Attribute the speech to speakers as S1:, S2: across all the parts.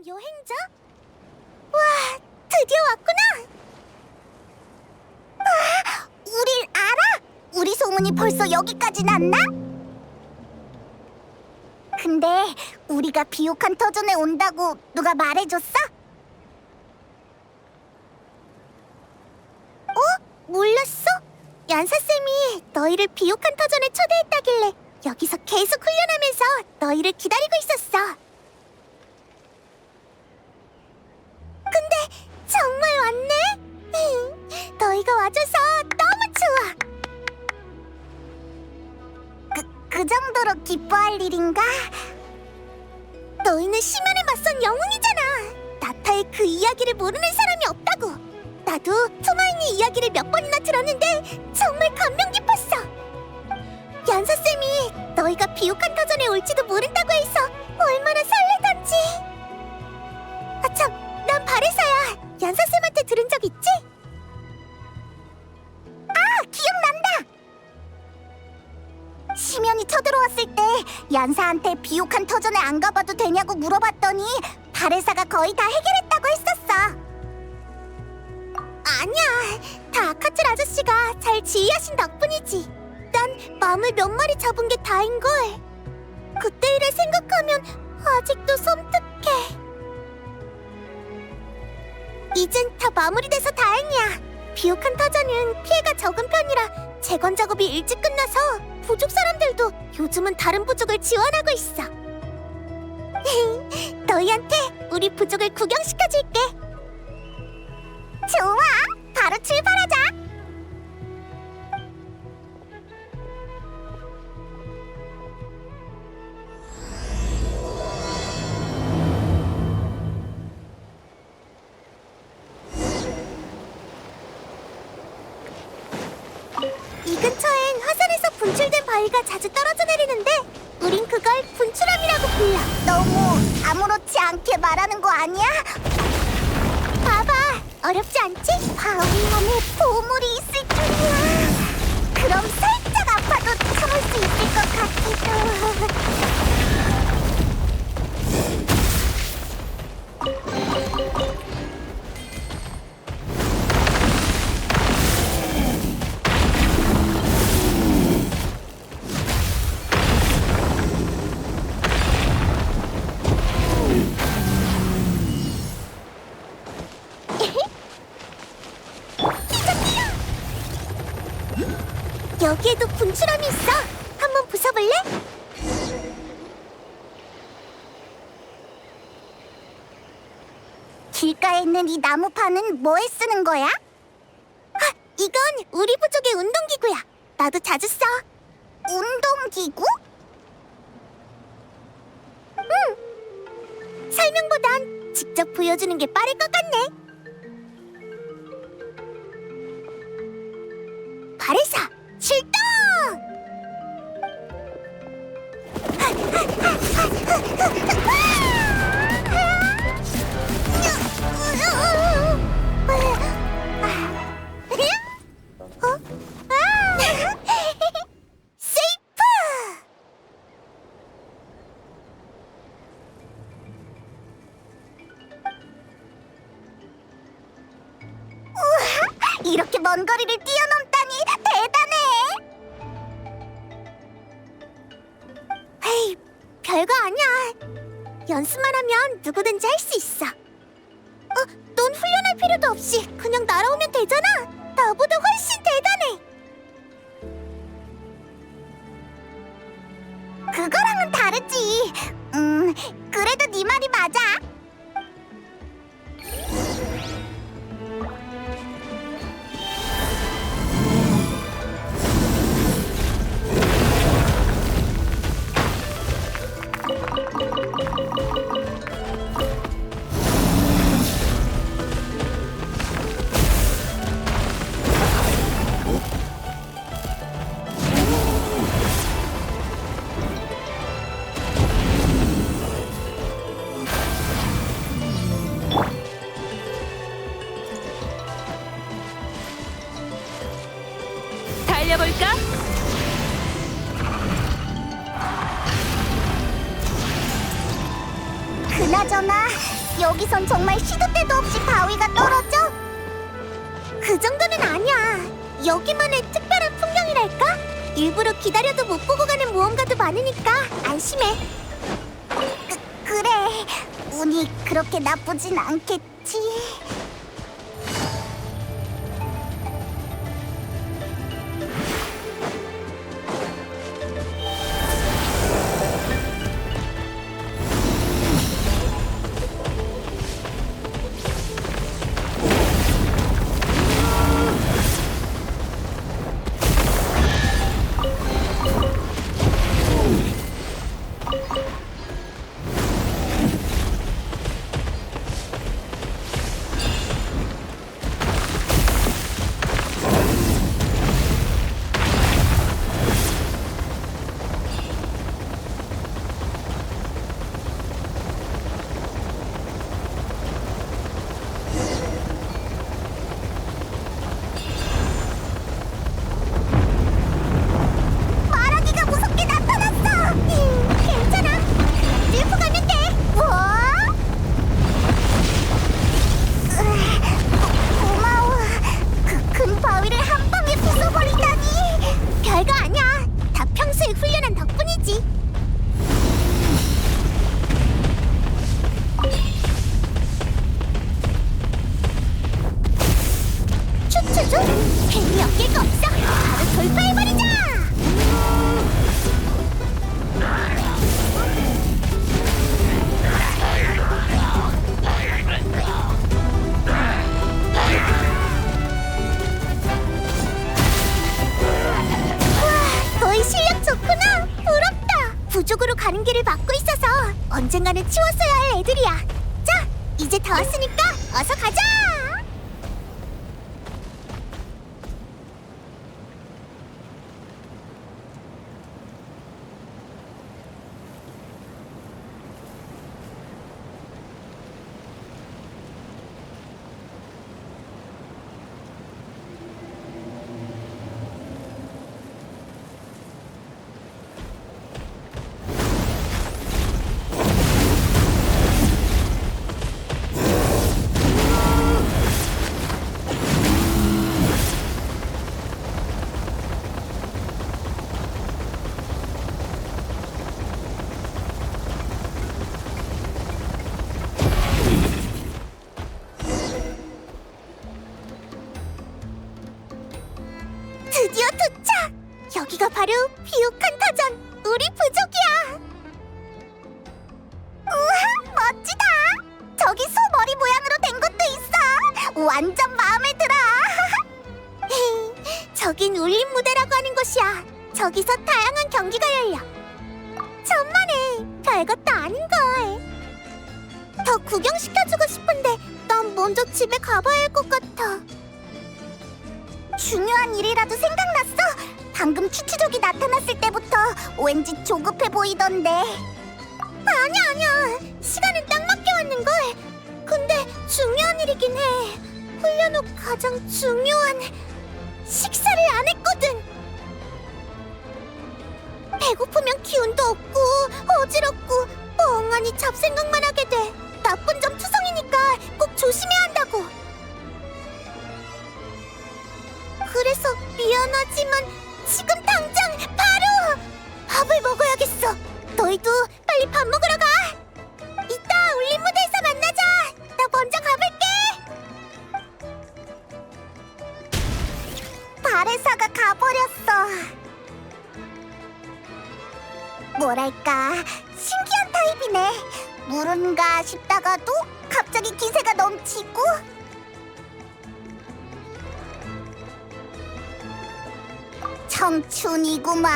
S1: 여행자? 와, 드디어 왔구나! 우릴 알아? 우리 소문이 벌써 여기까지 났나? 근데 우리가 비옥한 터전에 온다고 누가 말해줬어? 몰랐어? 연사쌤이 너희를 비옥한 터전에 초대했다길래 여기서 계속 훈련하면서 너희를 기다리고 있었어. 근데 정말 왔네? 너희가 와줘서 너무 좋아. 그 정도로 기뻐할 일인가? 너희는 심연에 맞선 영웅이잖아. 나타의 그 이야기를 모르는 사람이 없다고. 나도 투마인이 이야기를 몇 번이나 들었는데 정말 감명 깊었어. 연사쌤이 너희가 비옥한 터전에 올지도 모른다고 해서 얼마나 설레던지. 참, 난 바레사야. 연사쌤한테 들은 적 있지? 기억난다. 심연이 쳐들어왔을 때 연사한테 비옥한 터전에 안 가봐도 되냐고 물어봤더니 바레사가 거의 다 해결했다고 했었어. 아니야, 다 아카츠 아저씨가 잘 지휘하신 덕분이지. 난 맘을 몇 마리 잡은 게 다인걸. 그때 일을 생각하면 아직도 섬뜩해. 이젠 다 마무리돼서 다행이야. 비옥한 터전은 피해가 적은 편이라 재건 작업이 일찍 끝나서 부족 사람들도 요즘은 다른 부족을 지원하고 있어. 너희한테 우리 부족을 구경시켜줄게. 좋아, 바로 출발하자. 이 근처엔 화산에서 분출된 바위가 자주 떨어져 내리는데 우린 그걸 분출함이라고 불러. 너무 아무렇지 않게 말하는 거 아니야? 봐봐, 어렵지 않지? 바위 안에 보물이 있을 줄이야. 그럼 살짝 아파도 참을 수 있을 것 같기도. 여기에도 분출함이 있어. 한번 부숴볼래? 길가에 있는 이 나무판은 뭐에 쓰는 거야? 이건 우리 부족의 운동기구야. 나도 자주 써. 운동기구? 응. 설명보단 직접 보여주는 게 빠를 것 같네. 바레사, 출동! 세이프! 우와, 이렇게 먼 거리를 뛰어넘다니 대단해! 에이, 별거 아니야. 연습만 하면 누구든지 할 수 있어. 넌 훈련할 필요도 없이 그냥 날아오면 되잖아. 나보다 훨씬 대단해. 그거랑은 다르지. 그래도 네 말이 맞아.
S2: 달려볼까?
S1: 그나저나 여기선 정말 시도 때도 없이 바위가 떨어져? 그 정도는 아니야. 여기만의 특별한 풍경이랄까? 일부러 기다려도 못 보고 가는 모험가도 많으니까 안심해. 그래, 운이 그렇게 나쁘진 않겠지. 말하기가 무섭게 나타났어. 괜찮아. 들고 가면 돼. 고마워. 그 큰 바위를 한 방에 부숴버리다니. 별거 아니야. 다 평소에 훈련한 덕분이지. 추추주? 괜히 엮일 거 없어. 바로 돌파해버리자. 와, 너희 실력 좋구나. 부럽다. 부족으로 가는 길을 막고 있어서 언젠가는 치웠어야 할 애들이야. 자, 이제 다 왔으니까 어서 가자. 드디어 도착! 여기가 바로 비옥한 터전, 우리 부족이야! 우와, 멋지다! 저기 소 머리 모양으로 된 것도 있어! 완전 마음에 들어! 저긴 울림 무대라고 하는 곳이야. 저기서 다양한 경기가 열려. 천만에, 별것도 아닌걸. 더 구경시켜주고 싶은데 난 먼저 집에 가봐야 할 것 같아. 중요한 일이라도 생각났어. 방금 추추족이 나타났을 때부터 왠지 조급해 보이던데. 아니야. 시간은 딱 맞게 왔는걸. 근데 중요한 일이긴 해. 훈련 후 가장 중요한 식사를 안 했거든. 배고프면 기운도 없고 어지럽고 멍하니 잡생각만 하게 돼. 나쁜 점 투성이니까 꼭 조심해야 한다고. 그래서 미안하지만 지금 당장 바로 밥을 먹어야겠어. 너희도 빨리 밥 먹으러 가. 이따 울림 무대에서 만나자. 나 먼저 가볼게. 바레사가 가버렸어. 뭐랄까, 신기한 타입이네. 물은가 싶다가도 갑자기 기세가 넘치고. 청춘이구만.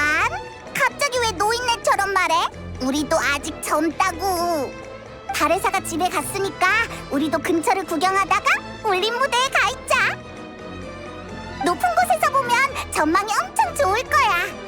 S1: 갑자기 왜 노인네처럼 말해? 우리도 아직 젊다고. 바레사가 집에 갔으니까 우리도 근처를 구경하다가 울림 무대에 가 있자. 높은 곳에서 보면 전망이 엄청 좋을 거야.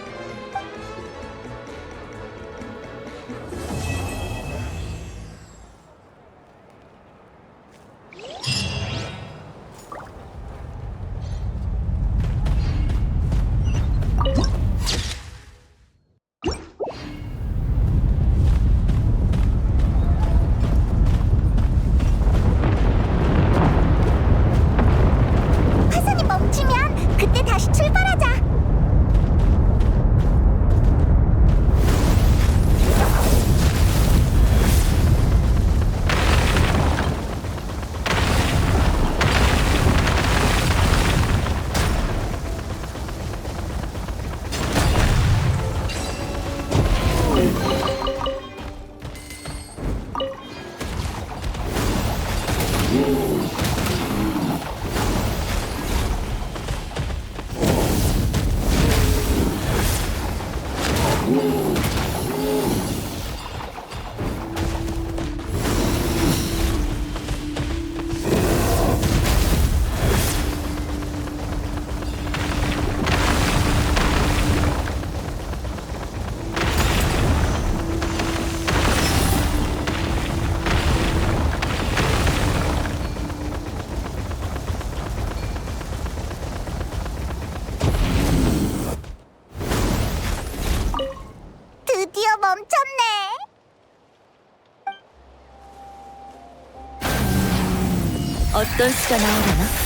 S2: 어떤 수가 나오려나?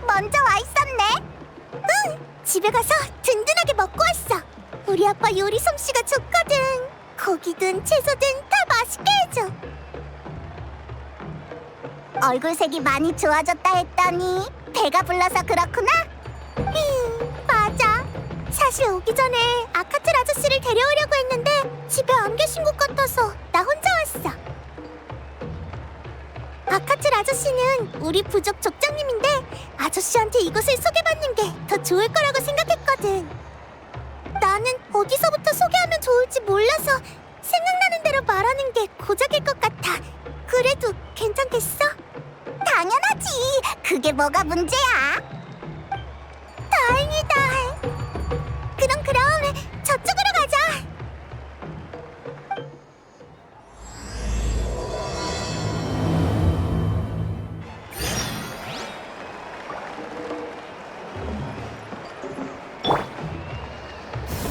S1: 먼저 와 있었네. 응, 집에 가서 든든하게 먹고 왔어. 우리 아빠 요리 솜씨가 좋거든. 고기든 채소든 다 맛있게 해줘. 얼굴색이 많이 좋아졌다 했더니 배가 불러서 그렇구나? 맞아. 사실 오기 전에 아카틀 아저씨를 데려오려고 했는데 집에 안 계신 것 같아서 나 혼자 왔어. 아카틀 아저씨는 우리 부족 족장님인데 아저씨한테 이곳을 소개받는 게 더 좋을 거라고 생각했거든. 나는 어디서부터 소개하면 좋을지 몰라서 생각나는 대로 말하는 게 고작일 것 같아. 그래도 괜찮겠어? 당연하지. 그게 뭐가 문제야? 다행이다. 그럼 저쪽으로 가자.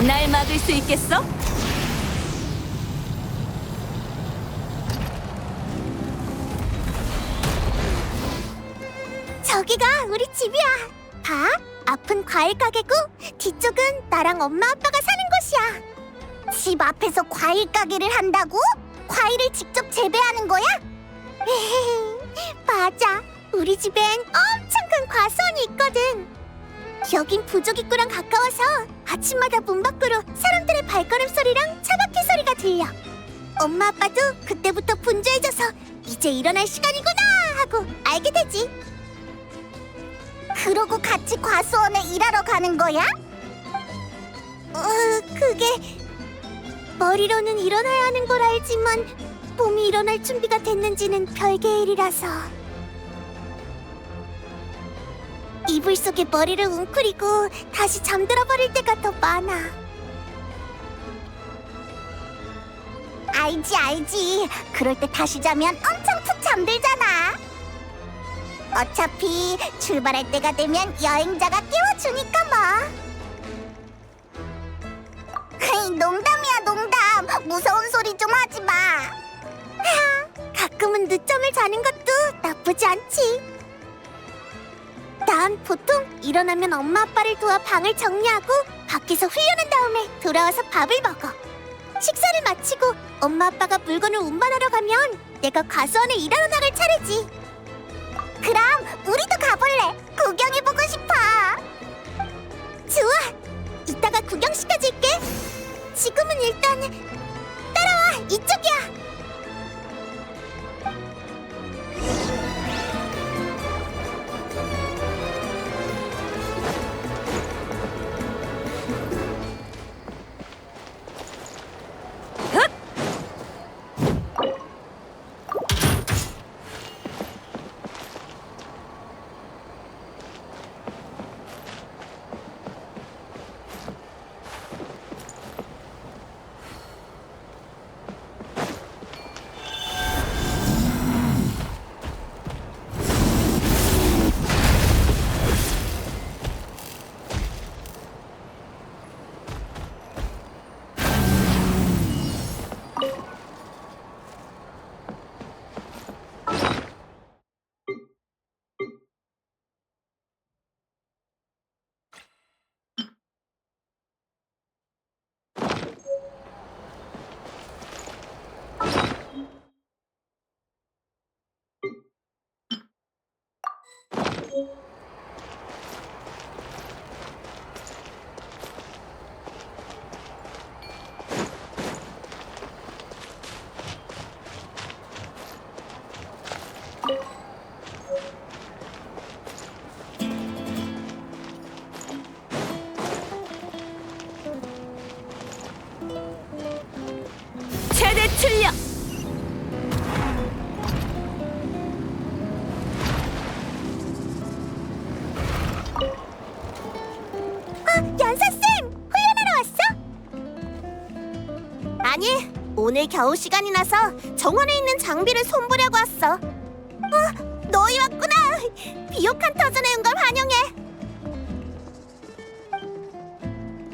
S2: 날 막을 수 있겠어?
S1: 저기가 우리 집이야. 봐, 앞은 과일 가게고 뒤쪽은 나랑 엄마 아빠가 사는 곳이야. 집 앞에서 과일 가게를 한다고? 과일을 직접 재배하는 거야? 맞아. 우리 집엔 엄청 큰 과수원이 있거든. 여긴 부족 입구랑 가까워서 아침마다 문 밖으로 사람들의 발걸음 소리랑 차바퀴 소리가 들려. 엄마 아빠도 그때부터 분주해져서 이제 일어날 시간이구나 하고 알게 되지. 그러고 같이 과수원에 일하러 가는 거야? 그게 머리로는 일어나야 하는 걸 알지만 몸이 일어날 준비가 됐는지는 별개의 일이라서. 이불 속에 머리를 웅크리고 다시 잠들어 버릴 때가 더 많아. 알지. 그럴 때 다시 자면 엄청 푹 잠들잖아. 어차피 출발할 때가 되면 여행자가 깨워주니까 뭐. 농담이야, 농담. 무서운 소리 좀 하지 마. 가끔은 늦잠을 자는 것도 나쁘지 않지. 난 보통 일어나면 엄마 아빠를 도와 방을 정리하고 밖에서 훈련한 다음에 돌아와서 밥을 먹어. 식사를 마치고 엄마 아빠가 물건을 운반하러 가면 내가 과수원에 일하러 나갈 차례지. 그럼 우리도 가볼래. 구경해보고 싶어. 좋아. 이따가 구경시켜줄게. 지금은 일단 따라와. 이쪽이야.
S2: 최대 출력!
S1: 연사쌤! 훈련하러 왔어? 아니, 오늘 겨우 시간이 나서 정원에 있는 장비를 손보려고 왔어. 너희 왔구나! 비옥한 터전에 온 걸 환영해!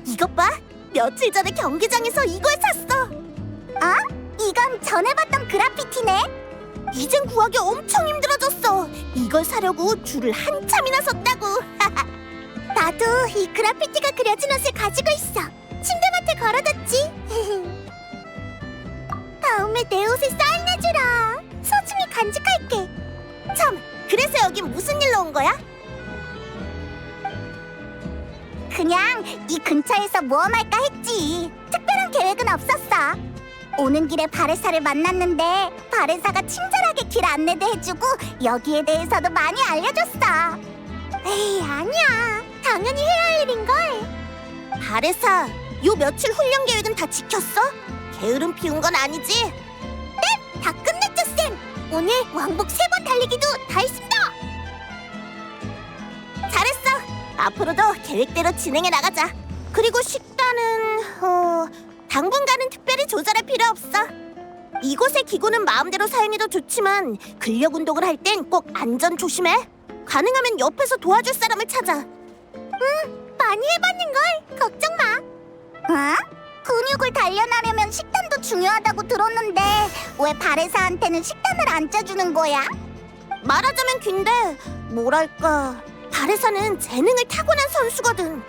S1: 이것 봐! 며칠 전에 경기장에서 이걸 샀어! 이건 전에 봤던 그래피티네? 이젠 구하기 엄청 힘들어졌어! 이걸 사려고 줄을 한참이나 섰다고! 나도 이 그래피티가 그려진 옷을 가지고 있어. 침대맡에 걸어뒀지. 다음에 내 옷에 사인해주라. 소중히 간직할게. 참, 그래서 여긴 무슨 일로 온 거야? 그냥 이 근처에서 모험할까 했지. 특별한 계획은 없었어. 오는 길에 바레사를 만났는데 바레사가 친절하게 길 안내도 해주고 여기에 대해서도 많이 알려줬어. 에이, 아니야. 당연히 해야 할 일인걸. 바레사, 요 며칠 훈련 계획은 다 지켰어? 게으름 피운 건 아니지? 네, 다 끝냈죠, 쌤. 오늘 왕복 3번 달리기도 다 했습니다. 잘했어. 앞으로도 계획대로 진행해 나가자. 그리고 식단은 당분간은 특별히 조절할 필요 없어. 이곳의 기구는 마음대로 사용해도 좋지만 근력 운동을 할 땐 꼭 안전 조심해. 가능하면 옆에서 도와줄 사람을 찾아. 많이 해봤는걸. 걱정 마. 근육을 단련하려면 식단도 중요하다고 들었는데 왜 바레사한테는 식단을 안 짜주는 거야? 말하자면 긴데 뭐랄까, 바레사는 재능을 타고난 선수거든.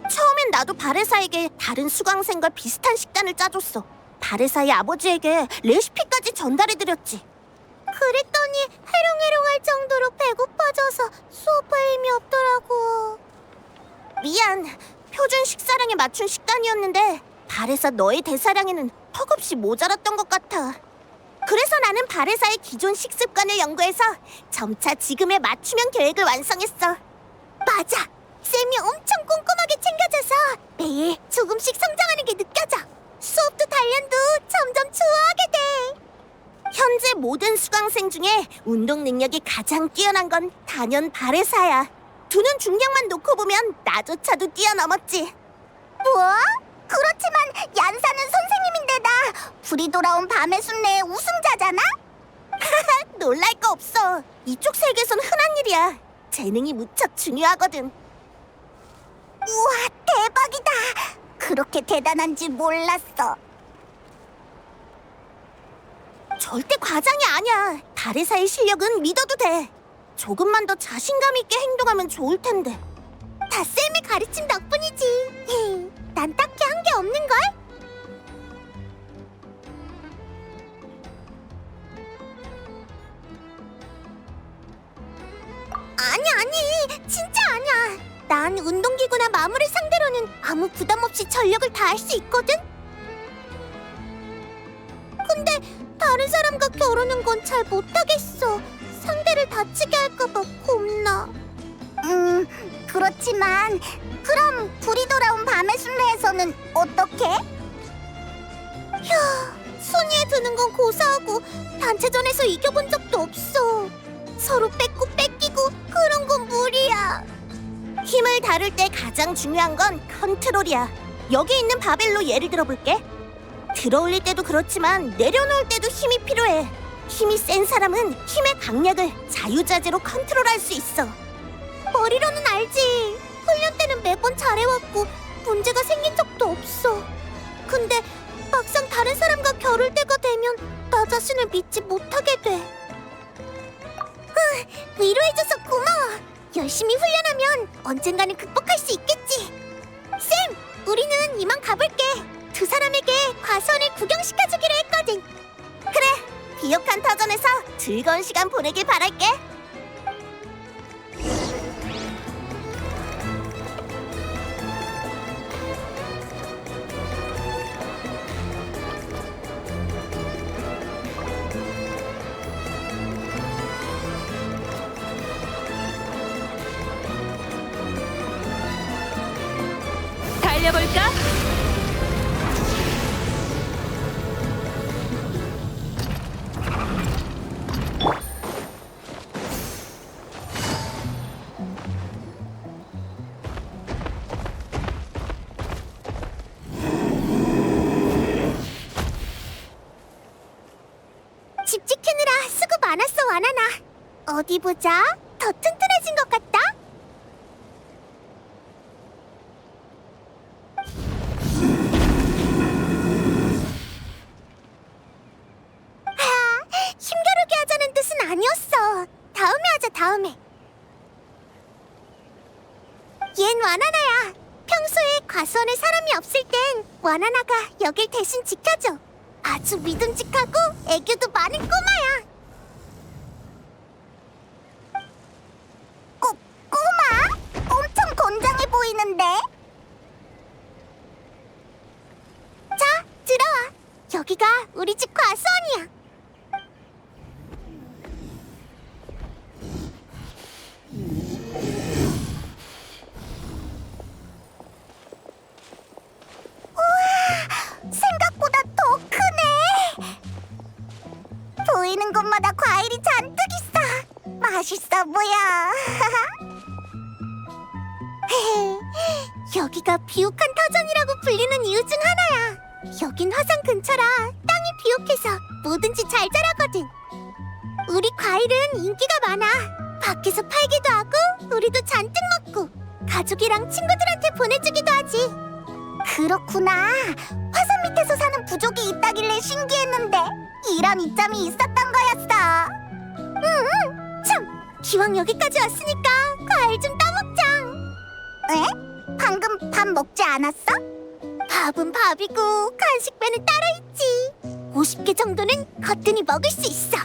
S1: 처음엔 나도 바레사에게 다른 수강생과 비슷한 식단을 짜줬어. 바레사의 아버지에게 레시피까지 전달해드렸지. 그랬더니 해롱해롱할 정도로 배고파져서 수업할 힘이 없더라고. 미안. 표준 식사량에 맞춘 식단이었는데 바레사 너의 대사량에는 턱없이 모자랐던 것 같아. 그래서 나는 바레사의 기존 식습관을 연구해서 점차 지금의 맞춤형 계획을 완성했어. 맞아. 쌤이 엄청 꼼꼼하게 챙겨줘서 매일 조금씩 성장하는 게 느껴져. 수업도 단련도 점점 좋아하게 돼. 현재 모든 수강생 중에 운동 능력이 가장 뛰어난 건 단연 바레사야. 두는 중량만 놓고 보면 나조차도 뛰어넘었지. 뭐? 그렇지만 얀사는 선생님인데다 불이 돌아온 밤의 순례의 우승자잖아? 놀랄 거 없어. 이쪽 세계에선 흔한 일이야. 재능이 무척 중요하거든. 우와, 대박이다. 그렇게 대단한지 몰랐어. 절대 과장이 아니야. 바레사의 실력은 믿어도 돼. 조금만 더 자신감 있게 행동하면 좋을 텐데. 다 쌤의 가르침 덕분이지. 난 딱히 한 게 없는걸? 아니, 진짜 아니야. 난 운동기구나 마물을 상대로는 아무 부담 없이 전력을 다할 수 있거든? 근데 다른 사람과 겨루는 건 잘 못하겠어. 상대를 다치게 할까봐 겁나. 그렇지만 그럼 불이 돌아온 밤의 순례에서는 어떻게? 휴, 순위에 드는 건 고사하고 단체전에서 이겨본 적도 없어. 서로 뺏고 뺏기고 그런 건 무리야. 힘을 다룰 때 가장 중요한 건 컨트롤이야. 여기 있는 바벨로 예를 들어볼게. 들어올릴 때도 그렇지만 내려놓을 때도 힘이 필요해. 힘이 센 사람은 힘의 강약을 자유자재로 컨트롤할 수 있어. 머리로는 알지. 훈련 때는 매번 잘해왔고 문제가 생긴 적도 없어. 근데 막상 다른 사람과 겨룰 때가 되면 나 자신을 믿지 못하게 돼. 위로해줘서 고마워. 열심히 훈련하면 언젠가는 극복할 수 있겠지. 쌤, 우리는 이만 가볼게. 두 사람에게 과수원을 구경시켜주기로 했거든. 그래, 비옥한 터전에서 즐거운 시간 보내길 바랄게.
S2: 해볼까?
S1: 집 지키느라 수고 많았어, 와나나. 어디 보자. 더 튼튼해진 것 같다. 힘겨루게 하자는 뜻은 아니었어. 다음에 하자, 다음에. 얜 와나나야. 평소에 과수원에 사람이 없을 땐 와나나가 여길 대신 지켜줘. 아주 믿음직하고 애교도 많은 꼬마야. 꼬마? 엄청 건장해 보이는데? 자, 들어와. 여기가 우리 집 과수원이야. 생각보다 더 크네. 보이는 곳마다 과일이 잔뜩 있어. 맛있어 보여. 여기가 비옥한 터전이라고 불리는 이유 중 하나야. 여긴 화산 근처라 땅이 비옥해서 뭐든지 잘 자라거든. 우리 과일은 인기가 많아. 밖에서 팔기도 하고 우리도 잔뜩 먹고 가족이랑 친구들한테 보내주기도 하지. 그렇구나. 화산 밑에서 사는 부족이 있다길래 신기했는데 이런 이점이 있었던 거였어. 응, 참, 기왕 여기까지 왔으니까 과일 좀 따먹자. 에? 방금 밥 먹지 않았어? 밥은 밥이고 간식배는 따로 있지. 50개 정도는 거뜬히 먹을 수 있어.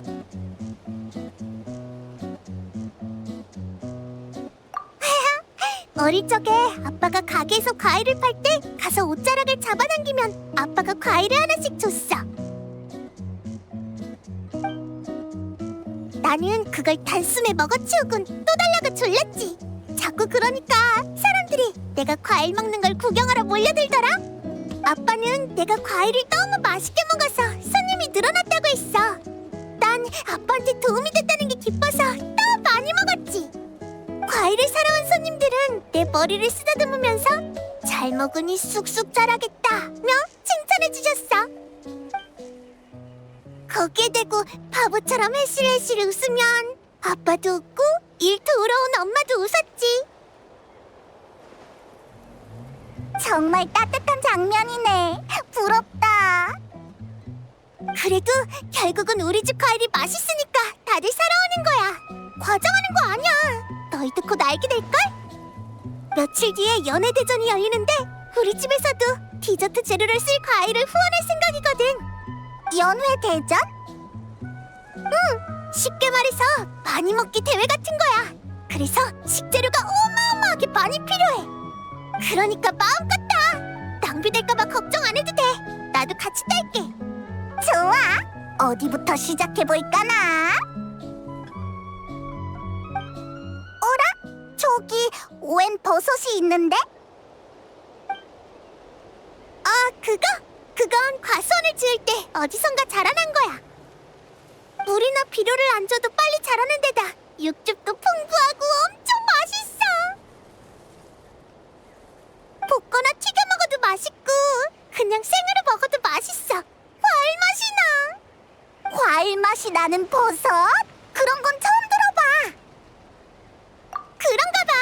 S1: 어릴 적에 아빠가 가게에서 과일을 팔 때 가서 옷자락을 잡아당기면 아빠가 과일을 하나씩 줬어. 나는 그걸 단숨에 먹어치우곤 또 달라고 졸렸지. 자꾸 그러니까 사람들이 내가 과일 먹는 걸 구경하러 몰려들더라. 아빠는 내가 과일을 너무 맛있게 먹어서 손님이 늘어났다고 했어. 난 아빠한테 도움이 됐다는 게 기뻐서 더 많이 먹었지. 과일을 사러 온 손님들은 내 머리를 쓰다듬으면서 잘 먹으니 쑥쑥 자라겠다며 칭찬해 주셨어. 거기에 대고 바보처럼 해실해실 웃으면 아빠도 웃고 일 도우러 온 엄마도 웃었지. 정말 따뜻한 장면이네. 부럽다. 그래도 결국은 우리 집 과일이 맛있으니까 다들 사러 오는 거야. 과장하는 거 아니야. 너희도 곧 알게 될걸? 며칠 뒤에 연애대전이 열리는데 우리 집에서도 디저트 재료를 쓸 과일을 후원할 생각이거든. 연회대전? 응, 쉽게 말해서 많이 먹기 대회 같은 거야. 그래서 식재료가 어마어마하게 많이 필요해. 그러니까 마음껏 따. 낭비될까봐 걱정 안 해도 돼. 나도 같이 딸게. 좋아. 어디부터 시작해볼까나? 저기 웬 버섯이 있는데? 그건 과수원을 지을 때 어디선가 자라난 거야. 물이나 비료를 안 줘도 빨리 자라는 데다 육즙도 풍부하고 엄청 맛있어. 볶거나 튀겨 먹어도 맛있고 그냥 생으로 먹어도 맛있어. 과일 맛이 나. 과일 맛이 나는 버섯? 그런 건 처음 들어봐. 그런가 봐.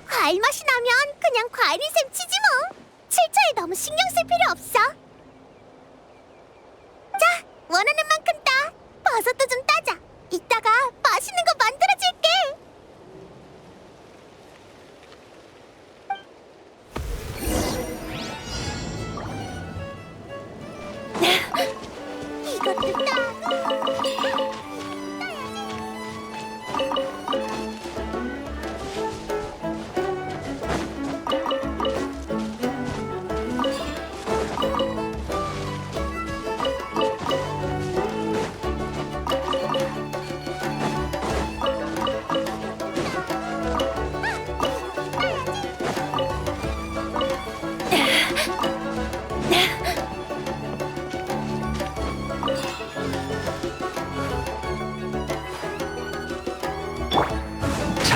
S1: 과일 맛이 나면 그냥 과일인 셈 치지 뭐. 칠차에 너무 신경 쓸 필요 없어. 자, 원하는 만큼 따. 버섯도 좀 따자. 이따가 맛있는 거 만들어줄게. 이것도 따고.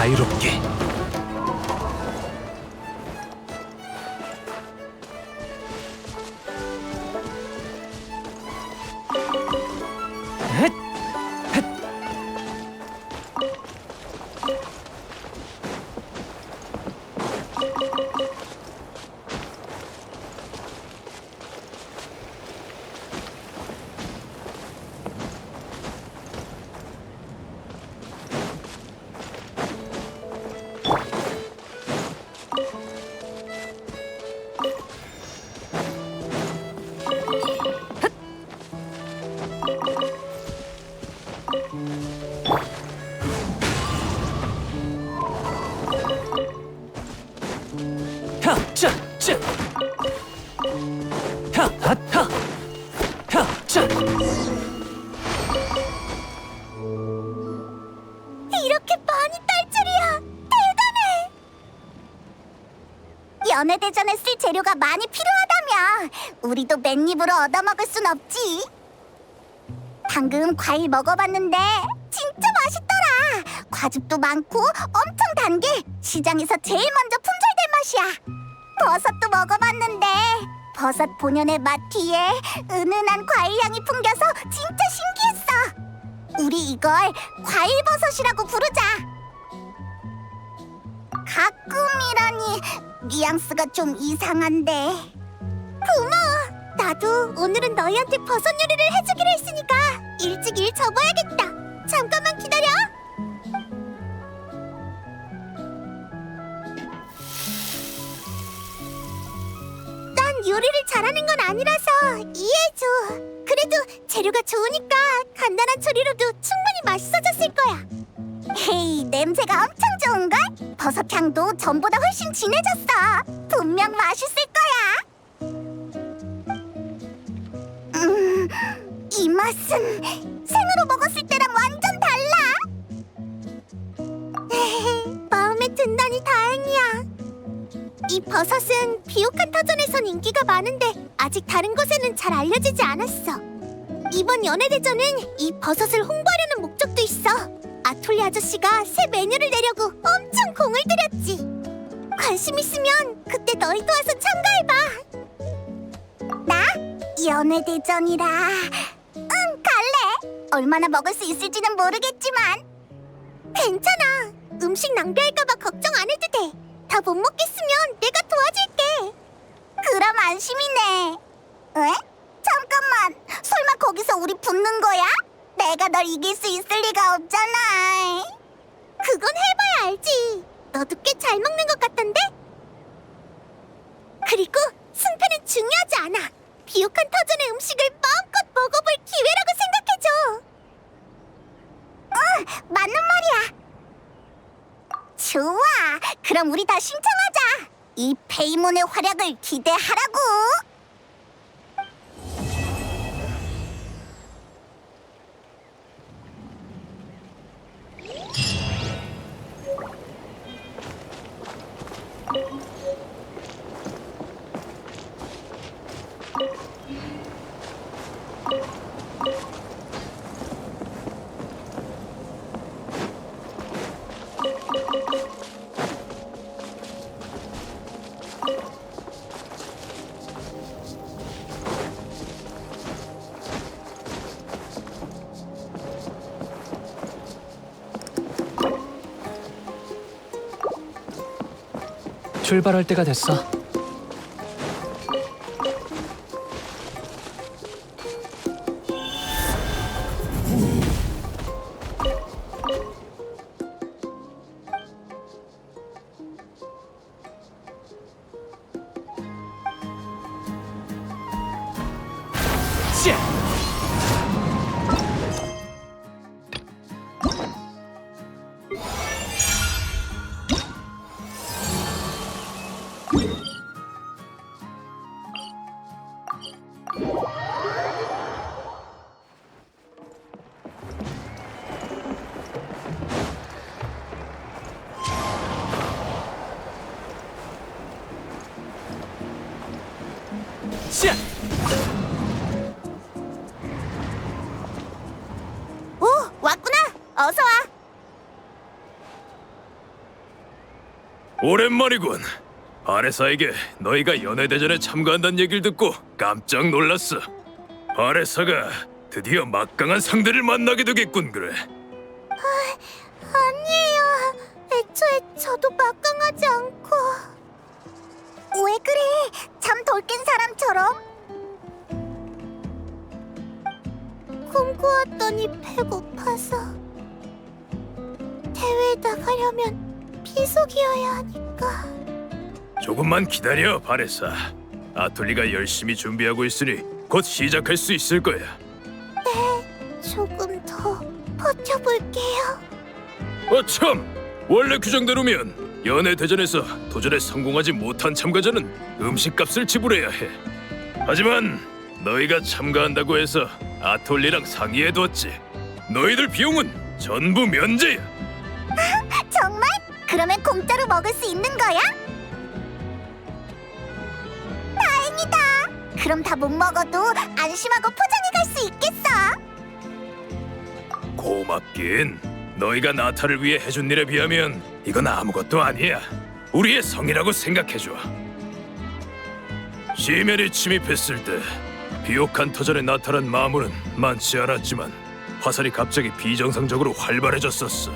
S3: 자유롭게. 헷! 헷! 하! 짜! 짜! 하! 하! 하! 하! 짜!
S1: 이렇게 많이 딸 줄이야. 대단해. 연애대전에 쓸 재료가 많이 필요하다며 우리도 맨입으로 얻어먹을 순 없지. 방금 과일 먹어봤는데 진짜 맛있더라. 과즙도 많고 엄청 단 게 시장에서 제일 먼저 품절된 맛이야. 버섯도 먹어봤는데 버섯 본연의 맛 뒤에 은은한 과일 향이 풍겨서 진짜 신기했어. 우리 이걸 과일버섯이라고 부르자. 가끔이라니 뉘앙스가 좀 이상한데. 고마워. 나도 오늘은 너희한테 버섯 요리를 해주기로 했으니까 일찍 일 접어야겠다. 잠깐만 기다려. 난 요리를 잘하는 건 아니라서 이해해줘. 그래도 재료가 좋으니까 간단한 조리로도 충분히 맛있어졌을 거야. 헤이, 냄새가 엄청 좋은걸? 버섯 향도 전보다 훨씬 진해졌어. 분명 맛있을 거야. 이 맛은 생으로 먹었을 때랑 완전 달라. 마음에 든다니 다행이야. 이 버섯은 비옥한 터전에선 인기가 많은데 아직 다른 곳에는 잘 알려지지 않았어. 이번 연애대전은 이 버섯을 홍보하려는 목적도 있어. 아톨리 아저씨가 새 메뉴를 내려고 엄청 공을 들였지. 관심 있으면 그때 너희도 와서 참가해봐. 나? 연애대전이라. 응, 갈래. 얼마나 먹을 수 있을지는 모르겠지만. 괜찮아. 음식 낭비할까봐 걱정 안 해도 돼. 다 못 먹겠으면 내가 도와줄게. 그럼 안심이네. 에? 잠깐만. 설마 거기서 우리 붙는 거야? 내가 널 이길 수 있을 리가 없잖아. 그건 해봐야 알지. 너도 꽤 잘 먹는 것 같던데? 그리고 승패는 중요하지 않아. 비옥한 터전의 음식을 마음껏 먹어볼 기회라고 생각해줘. 응, 맞는 말이야. 좋아. 그럼 우리 다 신청하자. 이 페이몬의 활약을 기대하라고.
S3: 출발할 때가 됐어. 씨! 씨!
S1: 오, 왔구나. 어서 와.
S4: 오랜만이군. 바레사에게 너희가 연애대전에 참가한다는 얘기를 듣고 깜짝 놀랐어. 바레사가 드디어 막강한 상대를 만나게 되겠군. 그래.
S1: 아니에요. 애초에 저도 막강하지 않고. 왜 그래? 잠 덜 깬 사람처럼? 꿈꾸었더니 배고파서. 대회에 나가려면 비속이어야 하니까.
S4: 조금만 기다려, 바레사. 아툴리가 열심히 준비하고 있으니 곧 시작할 수 있을 거야.
S1: 조금 더 버텨볼게요.
S4: 참! 원래 규정대로면 연애대전에서 도전에 성공하지 못한 참가자는 음식값을 지불해야 해. 하지만 너희가 참가한다고 해서 아톨리랑 상의해뒀지. 너희들 비용은 전부 면제야.
S1: 정말? 그러면 공짜로 먹을 수 있는 거야? 다행이다. 그럼 다 못 먹어도 안심하고 포장해 갈 수 있겠어.
S4: 고맙긴. 너희가 나타를 위해 해준 일에 비하면 이건 아무것도 아니야. 우리의 성이라고 생각해줘. 시면이 침입했을 때 비옥한 터전에 나타난 마물은 많지 않았지만 화살이 갑자기 비정상적으로 활발해졌었어.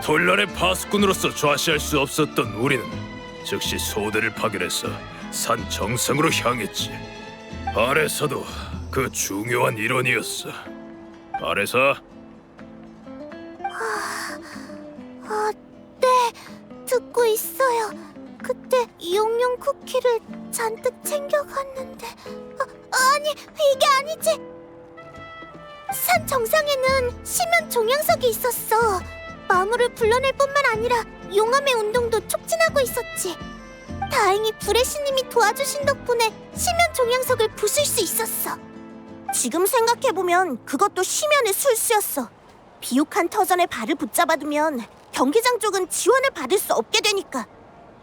S4: 톨란의 파수꾼으로서 좌시할 수 없었던 우리는 즉시 소대를 파견해서 산 정상으로 향했지. 바레사도 그 중요한 일원이었어. 바레사,
S1: 네, 듣고 있어요. 그때 용용 쿠키를 잔뜩 챙겨갔는데 아니, 이게 아니지. 산 정상에는 심연 종양석이 있었어. 마물을 불러낼 뿐만 아니라 용암의 운동도 촉진하고 있었지. 다행히 불의 신님이 도와주신 덕분에 심연 종양석을 부술 수 있었어. 지금 생각해보면 그것도 심연의 술수였어. 비옥한 터전에 발을 붙잡아두면 경기장 쪽은 지원을 받을 수 없게 되니까.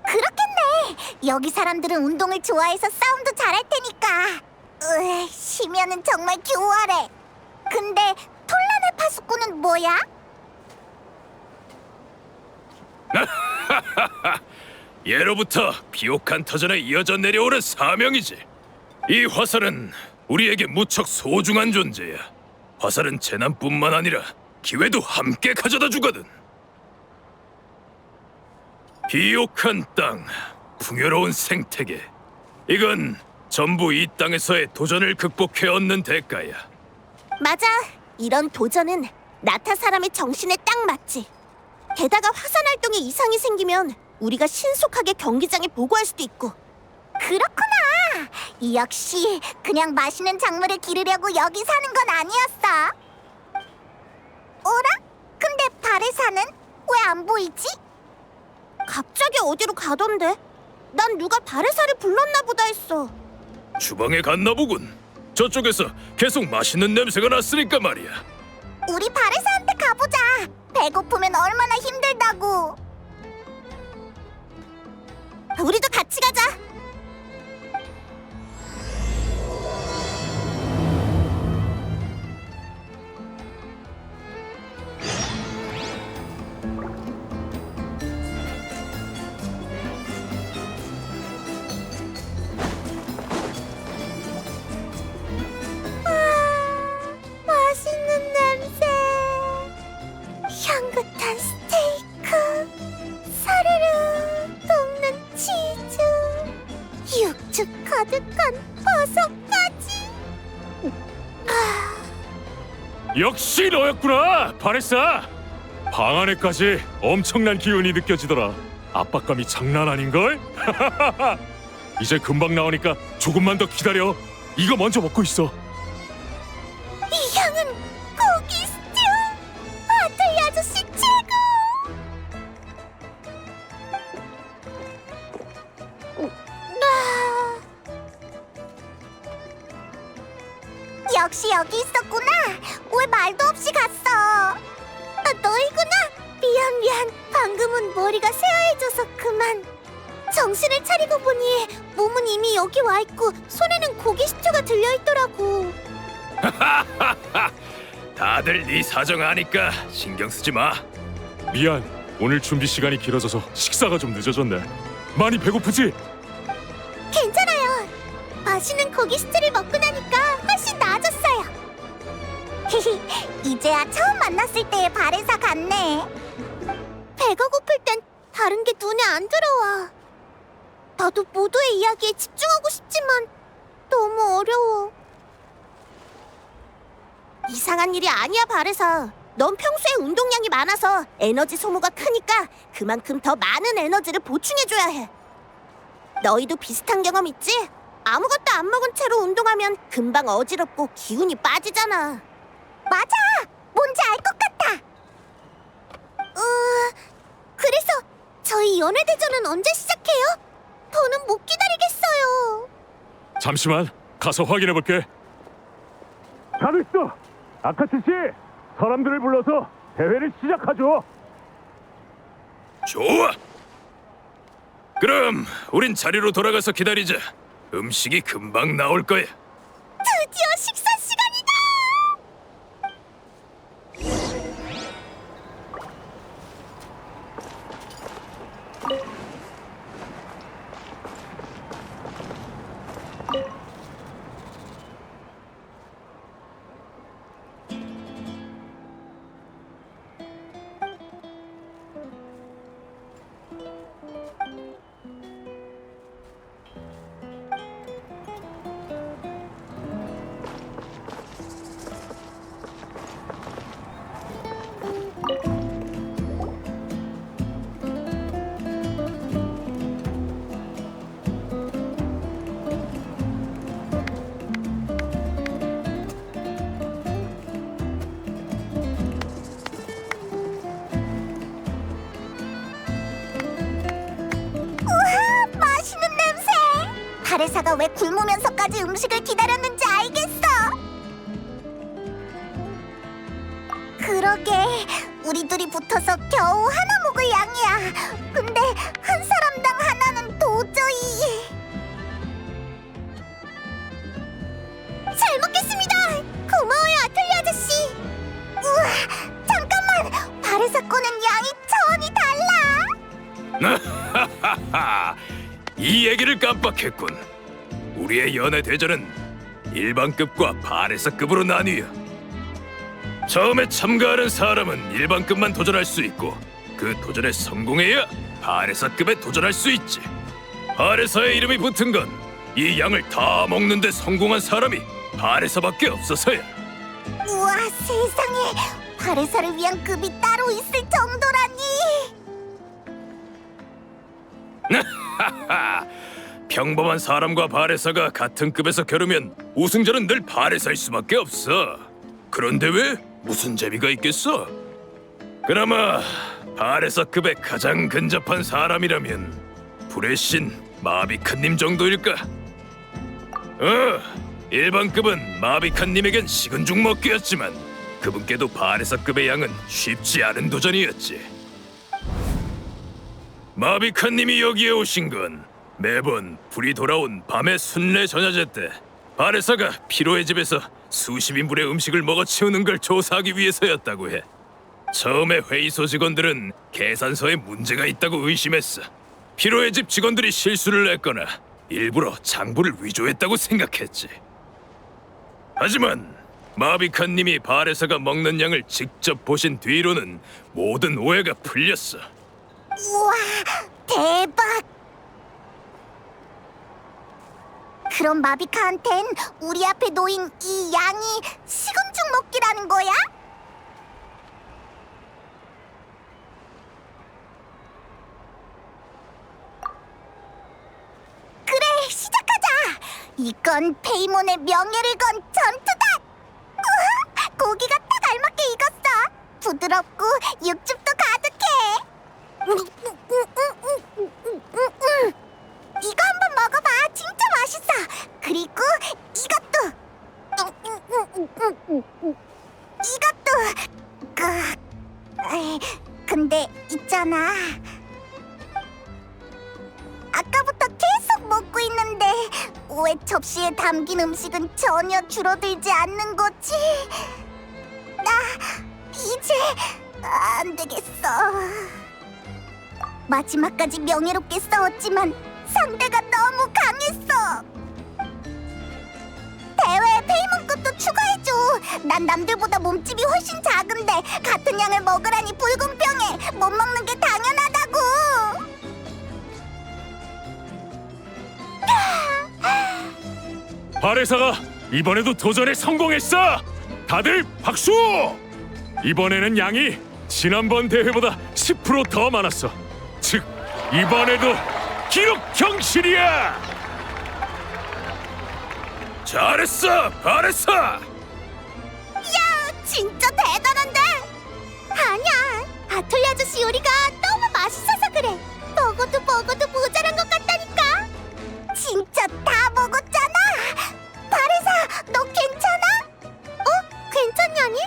S1: 그렇겠네. 여기 사람들은 운동을 좋아해서 싸움도 잘할 테니까. 심연은 정말 교활해. 근데 톨란의 파수꾼은 뭐야?
S4: 예로부터 비옥한 터전에 이어져 내려오는 사명이지. 이 화살은 우리에게 무척 소중한 존재야. 화살은 재난뿐만 아니라 기회도 함께 가져다 주거든. 비옥한 땅, 풍요로운 생태계. 이건 전부 이 땅에서의 도전을 극복해 얻는 대가야.
S1: 맞아. 이런 도전은 나타 사람의 정신에 딱 맞지. 게다가 화산 활동에 이상이 생기면 우리가 신속하게 경기장에 보고할 수도 있고. 그렇구나. 역시 그냥 맛있는 작물을 기르려고 여기 사는 건 아니었어. 어라? 근데 바레사는 왜 안 보이지? 갑자기 어디로 가던데? 난 누가 바레사를 불렀나 보다 했어.
S4: 주방에 갔나 보군. 저쪽에서 계속 맛있는 냄새가 났으니까 말이야.
S1: 우리 바레사한테 가보자. 배고프면 얼마나 힘들다고. 우리도 같이 가자. 맛있는 냄새. 향긋한 스테이크. 사르르 녹는 치즈. 육즙 가득한 버섯까지.
S5: 역시 너였구나, 바레사. 방 안에까지 엄청난 기운이 느껴지더라. 압박감이 장난 아닌걸? 이제 금방 나오니까 조금만 더 기다려. 이거 먼저 먹고 있어.
S1: 이 향은 고기 스튜. 아틀리 아저씨 최고. 역시 여기 있었구나. 왜 말도 없이 갔어? 너희구나. 미안. 방금은 머리가 새하얘져서 그만. 정신을 차리고 보니 몸은 이미 여기 와 있고 손에는 고기 스튜가 들려 있더라고.
S4: 다들 네 사정 아니까 신경 쓰지 마.
S5: 미안, 오늘 준비 시간이 길어져서 식사가 좀 늦어졌네. 많이 배고프지?
S1: 괜찮아요. 맛있는 고기 스튜를 먹고 나니까 훨씬 나아졌어요. 이제야 처음 만났을 때의 바레사 같네. 배가 고플 땐 다른 게 눈에 안 들어와. 나도 모두의 이야기에 집중하고 싶지만 너무 어려워. 이상한 일이 아니야, 바레사. 넌 평소에 운동량이 많아서 에너지 소모가 크니까 그만큼 더 많은 에너지를 보충해줘야 해. 너희도 비슷한 경험 있지? 아무것도 안 먹은 채로 운동하면 금방 어지럽고 기운이 빠지잖아. 맞아! 뭔지 알 것 같아! 그래서 저희 연애대전은 언제 시작해요? 더는 못 기다리겠어요.
S5: 잠시만 가서 확인해볼게. 다 됐어. 아카츠 씨, 사람들을 불러서 대회를 시작하죠.
S4: 좋아. 그럼 우린 자리로 돌아가서 기다리자. 음식이 금방 나올 거야.
S1: 드디어 식사 시간이다! 우와, 맛있는 냄새! 바레사가 왜 굶으면서까지 음식을 기다렸는지 알겠어! 그러게, 우리 둘이 붙어서 겨우 하나 먹을 양이야. 근데 한 사람당 하나는 도저히... 잘 먹겠습니다! 고마워요, 아틀리 아저씨! 우와, 잠깐만! 바레사 거는 양이 차원이 달라!
S4: 하하하. 이 얘기를 깜빡했군. 우리의 연애 대전은 일반급과 바레사급으로 나뉘어. 처음에 참가하는 사람은 일반급만 도전할 수 있고 그 도전에 성공해야 바레사급에 도전할 수 있지. 바레사의 이름이 붙은 건 이 양을 다 먹는데 성공한 사람이 바레사밖에 없어서야.
S1: 우와, 세상에! 바레사를 위한 급이 따로 있을 정도라니!
S4: 하하. 평범한 사람과 바레사가 같은 급에서 겨루면 우승자는 늘 바레사일 수밖에 없어. 그런데 왜? 무슨 재미가 있겠어? 그나마 바레사급에 가장 근접한 사람이라면 불의 신 마비칸님 정도일까? 일반급은 마비칸님에겐 식은 죽 먹기였지만 그분께도 바레사급의 양은 쉽지 않은 도전이었지. 마비칸님이 여기에 오신 건 매번 불이 돌아온 밤의 순례 전야제 때 바레사가 피로의 집에서 수십 인분의 음식을 먹어치우는 걸 조사하기 위해서였다고 해. 처음에 회의소 직원들은 계산서에 문제가 있다고 의심했어. 피로의 집 직원들이 실수를 했거나 일부러 장부를 위조했다고 생각했지. 하지만 마비칸님이 바레사가 먹는 양을 직접 보신 뒤로는 모든 오해가 풀렸어.
S1: 우와, 대박! 그럼 마비카한텐 우리 앞에 놓인 이 양이 식은 죽 먹기라는 거야? 그래, 시작하자! 이건 페이몬의 명예를 건 전투다! 우와, 고기가 딱 알맞게 익었어! 부드럽고 육즙도 가득해! 이거 한번 먹어봐. 진짜 맛있어. 그리고 이것도. 근데 있잖아. 아까부터 계속 먹고 있는데 왜 접시에 담긴 음식은 전혀 줄어들지 않는 거지? 나 이제 안 되겠어. 마지막까지 명예롭게 싸웠지만 상대가 너무 강했어. 대회에 페이몬급도 추가해줘. 난 남들보다 몸집이 훨씬 작은데 같은 양을 먹으라니 불공평해. 못 먹는 게 당연하다고.
S5: 바레사가 이번에도 도전에 성공했어. 다들 박수! 이번에는 양이 지난번 대회보다 10% 더 많았어. 즉 이번에도 기록 경신이야.
S4: 잘했어, 바레사.
S1: 야, 진짜 대단한데? 아니야, 아톨리 아저씨 요리가 너무 맛있어서 그래. 먹어도 모자란 것 같다니까. 진짜 다 먹었잖아. 바레사, 너 괜찮아? 괜찮냐니?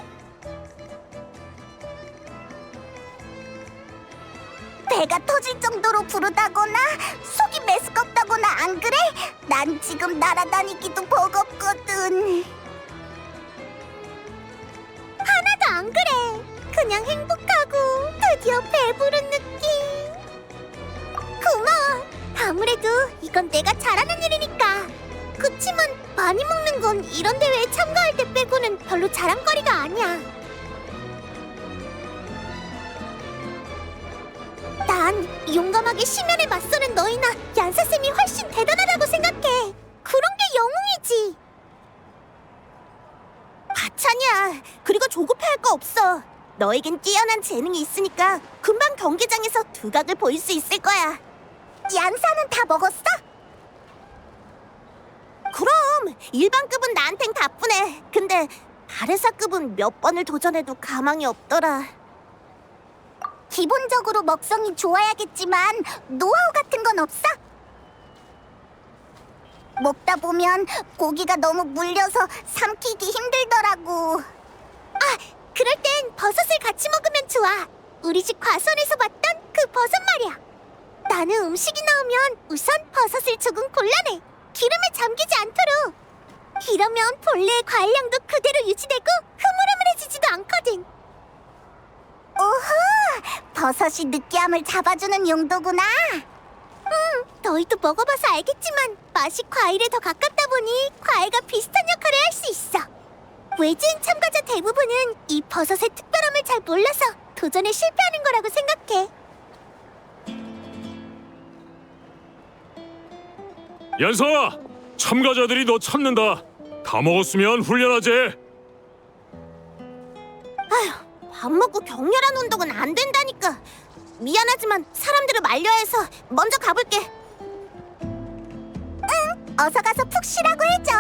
S1: 배가 터질 정도로 부르다거나 속이 메스껍다거나 안 그래? 난 지금 날아다니기도 버겁거든. 하나도 안 그래. 그냥 행복하고 드디어 배부른 느낌. 고마워. 아무래도 이건 내가 잘하는 일이니까. 그치만 많이 먹는 건 이런 대회에 참가할 때 빼고는 별로 자랑거리가 아니야. 난 용감하게 심연에 맞서는 너희나 얀사쌤이 훨씬 대단하다고 생각해. 그런 게 영웅이지. 과찬이야. 그리고 조급해할 거 없어. 너에겐 뛰어난 재능이 있으니까 금방 경기장에서 두각을 보일 수 있을 거야. 얀사는 다 먹었어? 그럼 일반급은 나한텐 가뿐해. 근데 바레사급은 몇 번을 도전해도 가망이 없더라. 기본적으로 먹성이 좋아야겠지만 노하우 같은 건 없어? 먹다 보면 고기가 너무 물려서 삼키기 힘들더라고. 아, 그럴 땐 버섯을 같이 먹으면 좋아. 우리 집 과수원에서 봤던 그 버섯 말이야. 나는 음식이 나오면 우선 버섯을 조금 골라내. 기름에 잠기지 않도록. 이러면 본래의 과일량도 그대로 유지되고 흐물흐물해지지도 않거든. 오호! 버섯이 느끼함을 잡아주는 용도구나. 너희도 먹어봐서 알겠지만 맛이 과일에 더 가깝다 보니 과일과 비슷한 역할을 할 수 있어. 외지인 참가자 대부분은 이 버섯의 특별함을 잘 몰라서 도전에 실패하는 거라고 생각해.
S5: 연서아, 참가자들이 너 찾는다. 다 먹었으면 훈련하지.
S1: 밥 먹고 격렬한 운동은 안 된다니까. 미안하지만 사람들을 말려야 해서 먼저 가볼게. 응, 어서 가서 푹 쉬라고 해줘.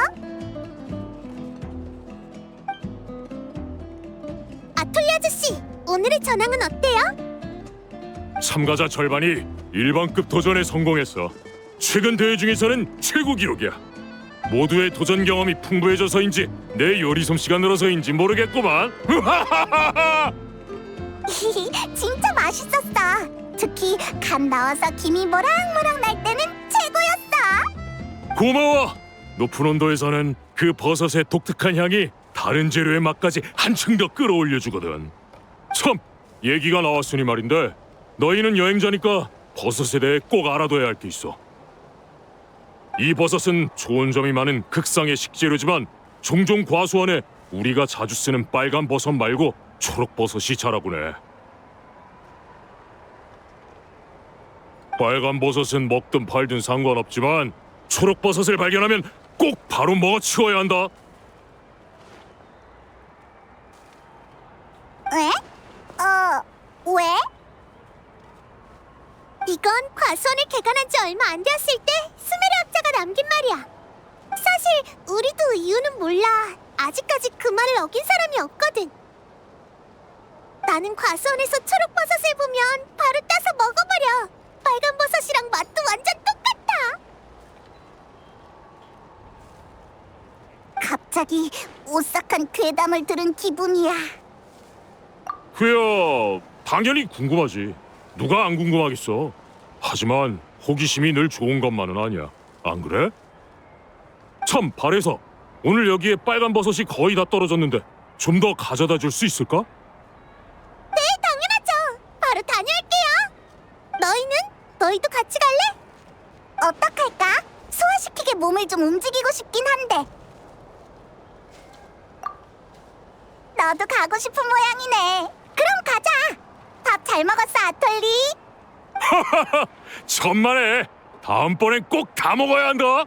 S1: 아톨리 아저씨, 오늘의 전황은 어때요?
S5: 참가자 절반이 일반급 도전에 성공했어. 최근 대회 중에서는 최고 기록이야. 모두의 도전 경험이 풍부해져서인지 내 요리 솜씨가 늘어서인지 모르겠구만.
S1: 진짜 맛있었어. 특히 간 나와서 김이 모락모락 날 때는 최고였어.
S5: 고마워. 높은 온도에서는 그 버섯의 독특한 향이 다른 재료의 맛까지 한층 더 끌어올려주거든. 참, 얘기가 나왔으니 말인데 너희는 여행자니까 버섯에 대해 꼭 알아둬야 할 게 있어. 이 버섯은 좋은 점이 많은 극상의 식재료지만 종종 과수원에 우리가 자주 쓰는 빨간 버섯 말고 초록 버섯이 자라곤 해. 빨간 버섯은 먹든 팔든 상관없지만 초록 버섯을 발견하면 꼭 바로 먹어 치워야 한다.
S1: 왜? 왜? 이건 과수원을 개관한 지 얼마 안 되었을 때 수메르 학자가 남긴 말이야. 사실 우리도 이유는 몰라. 아직까지 그 말을 어긴 사람이 없거든. 나는 과수원에서 초록버섯을 보면 바로 따서 먹어버려. 빨간 버섯이랑 맛도 완전 똑같아. 갑자기 오싹한 괴담을 들은 기분이야.
S5: 그야 당연히 궁금하지. 누가 안 궁금하겠어. 하지만 호기심이 늘 좋은 것만은 아니야. 안 그래? 참, 바래서 오늘 여기에 빨간 버섯이 거의 다 떨어졌는데 좀 더 가져다 줄 수 있을까?
S1: 네, 당연하죠. 바로 다녀올게요. 너희는 너희도 같이 갈래? 어떡할까? 소화시키게 몸을 좀 움직이고 싶긴 한데. 너도 가고 싶은 모양이네. 그럼 가자. 밥 잘 먹었어, 아톨리?
S5: 천만에. 다음번엔 꼭 다 먹어야 한다.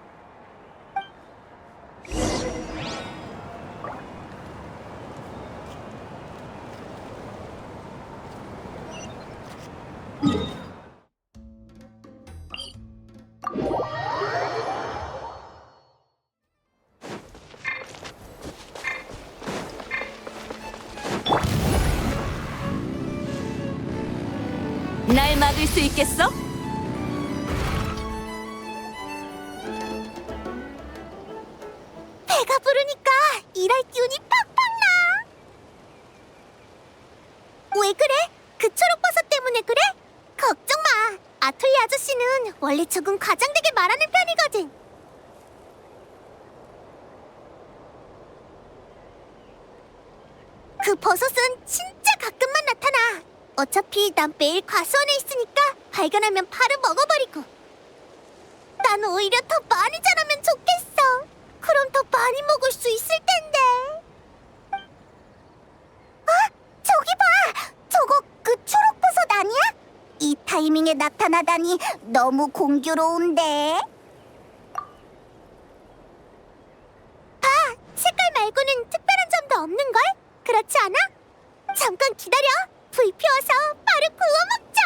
S2: 날 막을 수 있겠어?
S1: 배가 부르니까 일할 기운이 팍팍 나. 왜 그래? 그 초록버섯 때문에 그래? 걱정 마. 아톨리 아저씨는 원래 조금 과장되게 말하는 편이거든. 그 버섯은 진짜 가끔만 나타나. 어차피 난 매일 과수원에 있으니까 발견하면 바로 먹어버리고. 난 오히려 더 많이 자라면 좋겠어. 그럼 더 많이 먹을 수 있을 텐데. 저기 봐! 저거 그 초록버섯 아니야? 이 타이밍에 나타나다니 너무 공교로운데. 봐! 색깔 말고는 특별한 점도 없는걸? 그렇지 않아? 잠깐 기다려! 불 피워서 바로 구워 먹자!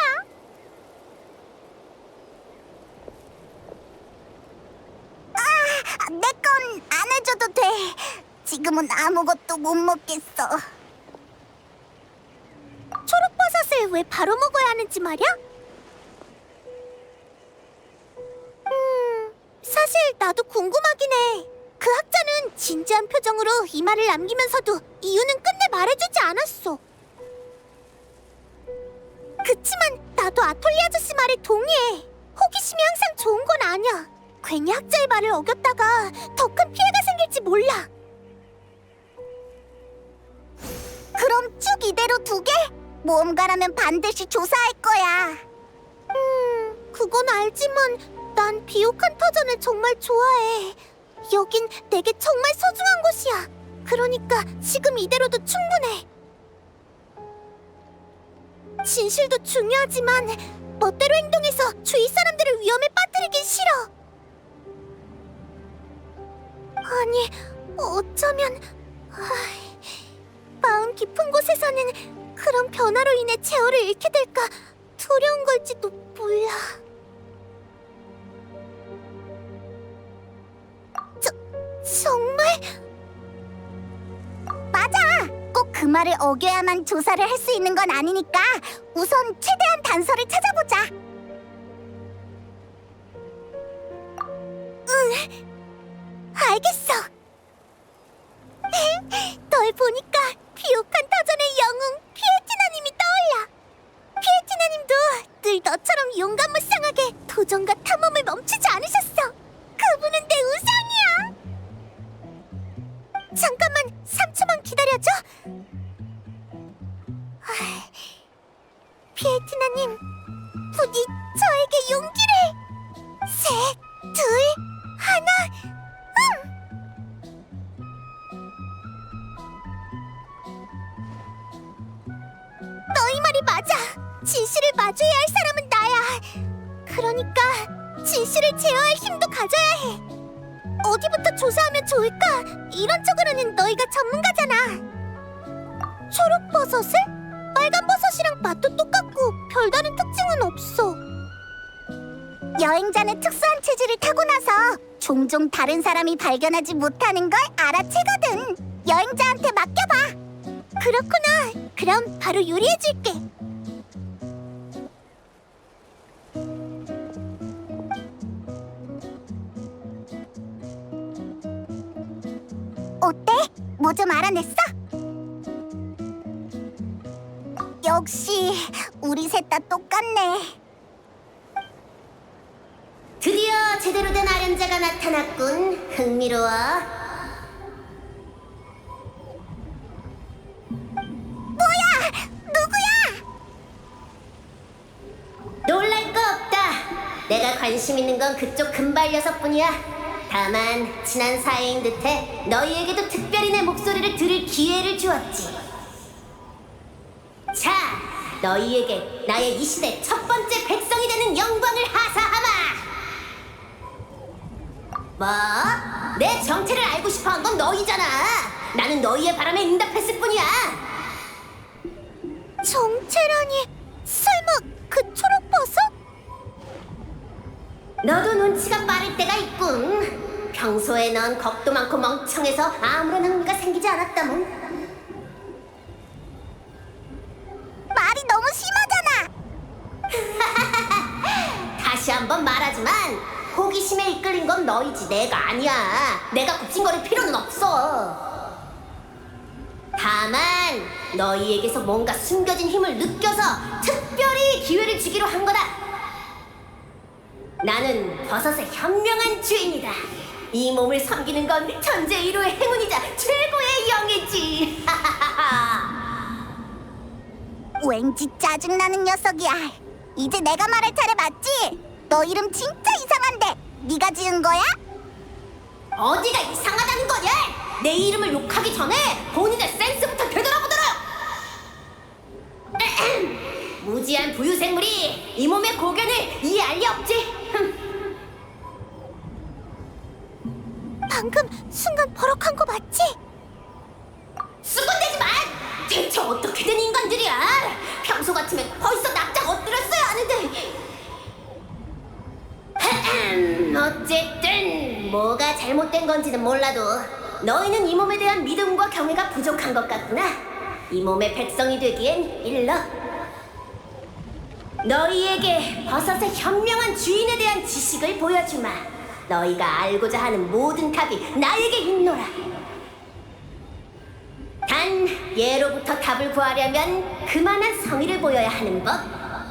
S1: 내 건 안 해줘도 돼. 지금은 아무것도 못 먹겠어. 초록버섯을 왜 바로 먹어야 하는지 말이야? 사실 나도 궁금하긴 해. 그 학자는 진지한 표정으로 이 말을 남기면서도 이유는 끝내 말해주지 않았어. 그치만 나도 아톨리 아저씨 말에 동의해. 호기심이 항상 좋은 건 아니야. 괜히 학자의 말을 어겼다가 더 큰 피해가 생길지 몰라. 그럼 쭉 이대로 두게? 모험가라면 반드시 조사할 거야. 그건 알지만 난 비옥한 터전을 정말 좋아해. 여긴 내게 정말 소중한 곳이야. 그러니까 지금 이대로도 충분해. 진실도 중요하지만 멋대로 행동해서 주위 사람들을 위험에 빠뜨리긴 싫어. 아니, 어쩌면 마음 깊은 곳에서는 그런 변화로 인해 제어를 잃게 될까 두려운 걸지도 몰라. 정말? 맞아! 꼭 그 말을 어겨야만 조사를 할 수 있는 건 아니니까 우선 최대한 단서를 찾아보자. 알겠어. 널 보니까 비옥한 터전의 영웅 피에티나님이 떠올라. 피에티나님도 늘 너처럼 용감무쌍하게 도전과 탐험을 멈추지 않으셨어. 그분은 내 우상이야. 잠깐만 3초만 기다려줘. 피에티나님, 부디 저에게 용기를. 셋, 둘, 하나. 너희 말이 맞아. 진실을 마주해야 할 사람은 나야. 그러니까 진실을 제어할 힘도 가져야 해. 어디부터 조사하면 좋을까? 이런 쪽으로는 너희가 전문가잖아. 초록버섯을? 빨간버섯이랑 맛도 똑같고 별다른 특징은 없어. 여행자는 특수한 체질을 타고나서 종종 다른 사람이 발견하지 못하는 걸 알아채거든. 여행자한테 맡겨봐. 그렇구나. 그럼 바로 요리해줄게. 어때? 뭐 좀 알아냈어? 역시 우리 셋 다 똑같네.
S6: 드디어 제대로 된 아련자가 나타났군. 흥미로워.
S1: 뭐야? 누구야?
S6: 놀랄 거 없다. 내가 관심 있는 건 그쪽 금발 녀석뿐이야. 다만 친한 사이인 듯해 너희에게도 특별히 내 목소리를 들을 기회를 주었지. 자, 너희에게 나의 이 시대 첫 번째 백성이 되는 영광을 하사하마. 뭐? 내 정체를 알고 싶어한 건 너희잖아. 나는 너희의 바람에 응답했을 뿐이야.
S1: 정체라니, 설마 그 초록버섯?
S6: 너도 눈치가 빠를 때가 있군. 평소에 넌 겁도 많고 멍청해서 아무런 흥미가 생기지 않았다문.
S1: 말이 너무 심하잖아.
S6: 다시 한번 말하지만 호기심에 이끌린 건 너희지 내가 아니야. 내가 굽신거릴 필요는 없어. 다만 너희에게서 뭔가 숨겨진 힘을 느껴서 특별히 기회를 주기로 한 거다. 나는 버섯의 현명한 주인이다. 이 몸을 섬기는 건 천재 1호의 행운이자 최고의 영예지.
S1: 왠지 짜증나는 녀석이야. 이제 내가 말할 차례 맞지? 너 이름 진짜 이상한데 네가 지은 거야?
S6: 어디가 이상하다는 거냐? 내 이름을 욕하기 전에 본인의 센스부터 되돌아보도록. 무지한 부유생물이 이 몸의 고견을 이해할 리 없지.
S1: 방금 순간 버럭한 거 맞지?
S6: 수군대지 마! 대체 어떻게 된 인간들이야? 평소 같으면 벌써 납작 엎드렸어야 하는데. 어쨌든 뭐가 잘못된 건지는 몰라도 너희는 이 몸에 대한 믿음과 경외가 부족한 것 같구나. 이 몸의 백성이 되기엔 일러. 너희에게 버섯의 현명한 주인에 대한 지식을 보여주마. 너희가 알고자 하는 모든 답이 나에게 있노라. 단 예로부터 답을 구하려면 그만한 성의를 보여야 하는 법.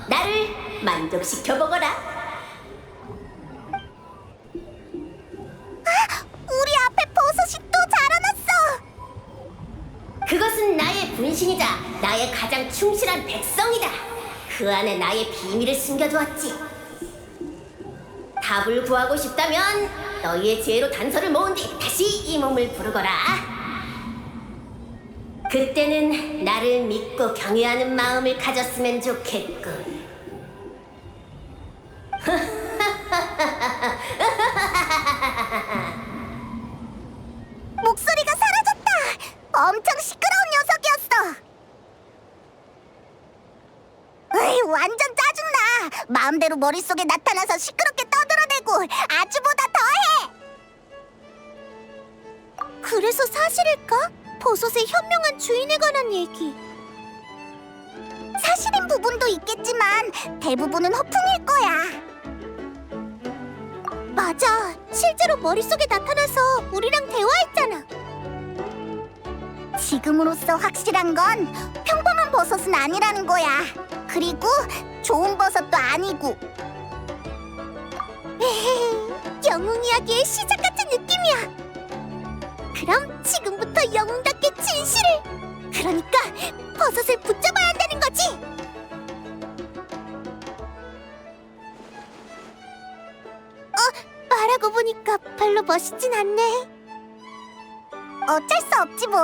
S6: 나를 만족시켜보거라.
S1: 우리 앞에 버섯이 또 자라났어.
S6: 그것은 나의 분신이자 나의 가장 충실한 백성이다. 그 안에 나의 비밀을 숨겨두었지. 답을 구하고 싶다면 너희의 지혜로 단서를 모은 뒤 다시 이 몸을 부르거라. 그때는 나를 믿고 경외하는 마음을 가졌으면 좋겠군.
S1: 목소리가 사라졌다. 엄청 시끄러운 녀석이었어. 으이, 완전 짜증나. 마음대로 머릿속에 나타나서 시끄럽게 떠들어대고 아주보다 더해. 그래서 사실일까? 버섯의 현명한 주인에 관한 얘기. 사실인 부분도 있겠지만 대부분은 허풍일 거야. 맞아. 실제로 머릿속에 나타나서 우리랑 대화했잖아. 지금으로서 확실한 건 평범한 버섯은 아니라는 거야. 그리고 좋은 버섯도 아니고. 영웅 이야기의 시작 같은 느낌이야. 그럼 지금부터 영웅답게 진실을. 그러니까 버섯을 붙잡아야 한다는 거지. 말하고 보니까 별로 멋있진 않네. 어쩔 수 없지 뭐.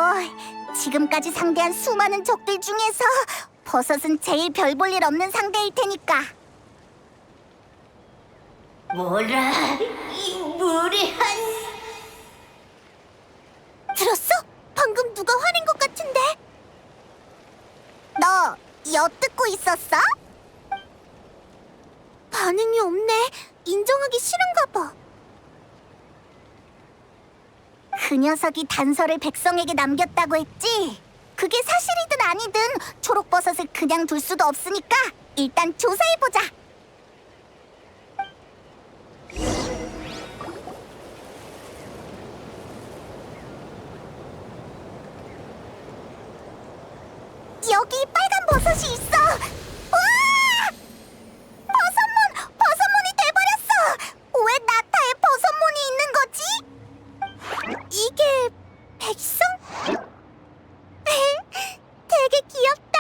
S1: 지금까지 상대한 수많은 적들 중에서 버섯은 제일 별 볼 일 없는 상대일 테니까.
S6: 뭐라? 이 무례한...
S1: 들었어? 방금 누가 화낸 것 같은데? 너 엿듣고 있었어? 반응이 없네. 인정하기 싫은가 봐. 그 녀석이 단서를 백성에게 남겼다고 했지? 그게 사실이든 아니든 초록버섯을 그냥 둘 수도 없으니까 일단 조사해보자. 여기 빨간 버섯이 있어. 우와! 버섯몬이 돼버렸어. 왜 나타에 버섯몬이 있는 거지? 이게 백성? 되게 귀엽다.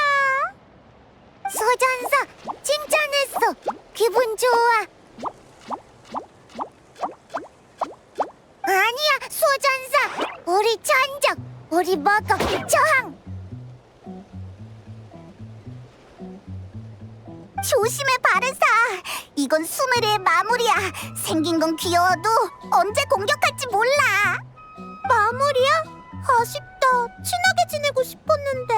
S1: 소전서 칭찬했어. 기분 좋아. 전적 우리 먹어 저항. 조심해 바르사. 이건 수메르의 마무리야. 생긴 건 귀여워도 언제 공격할지 몰라. 마무리야? 아쉽다. 친하게 지내고 싶었는데.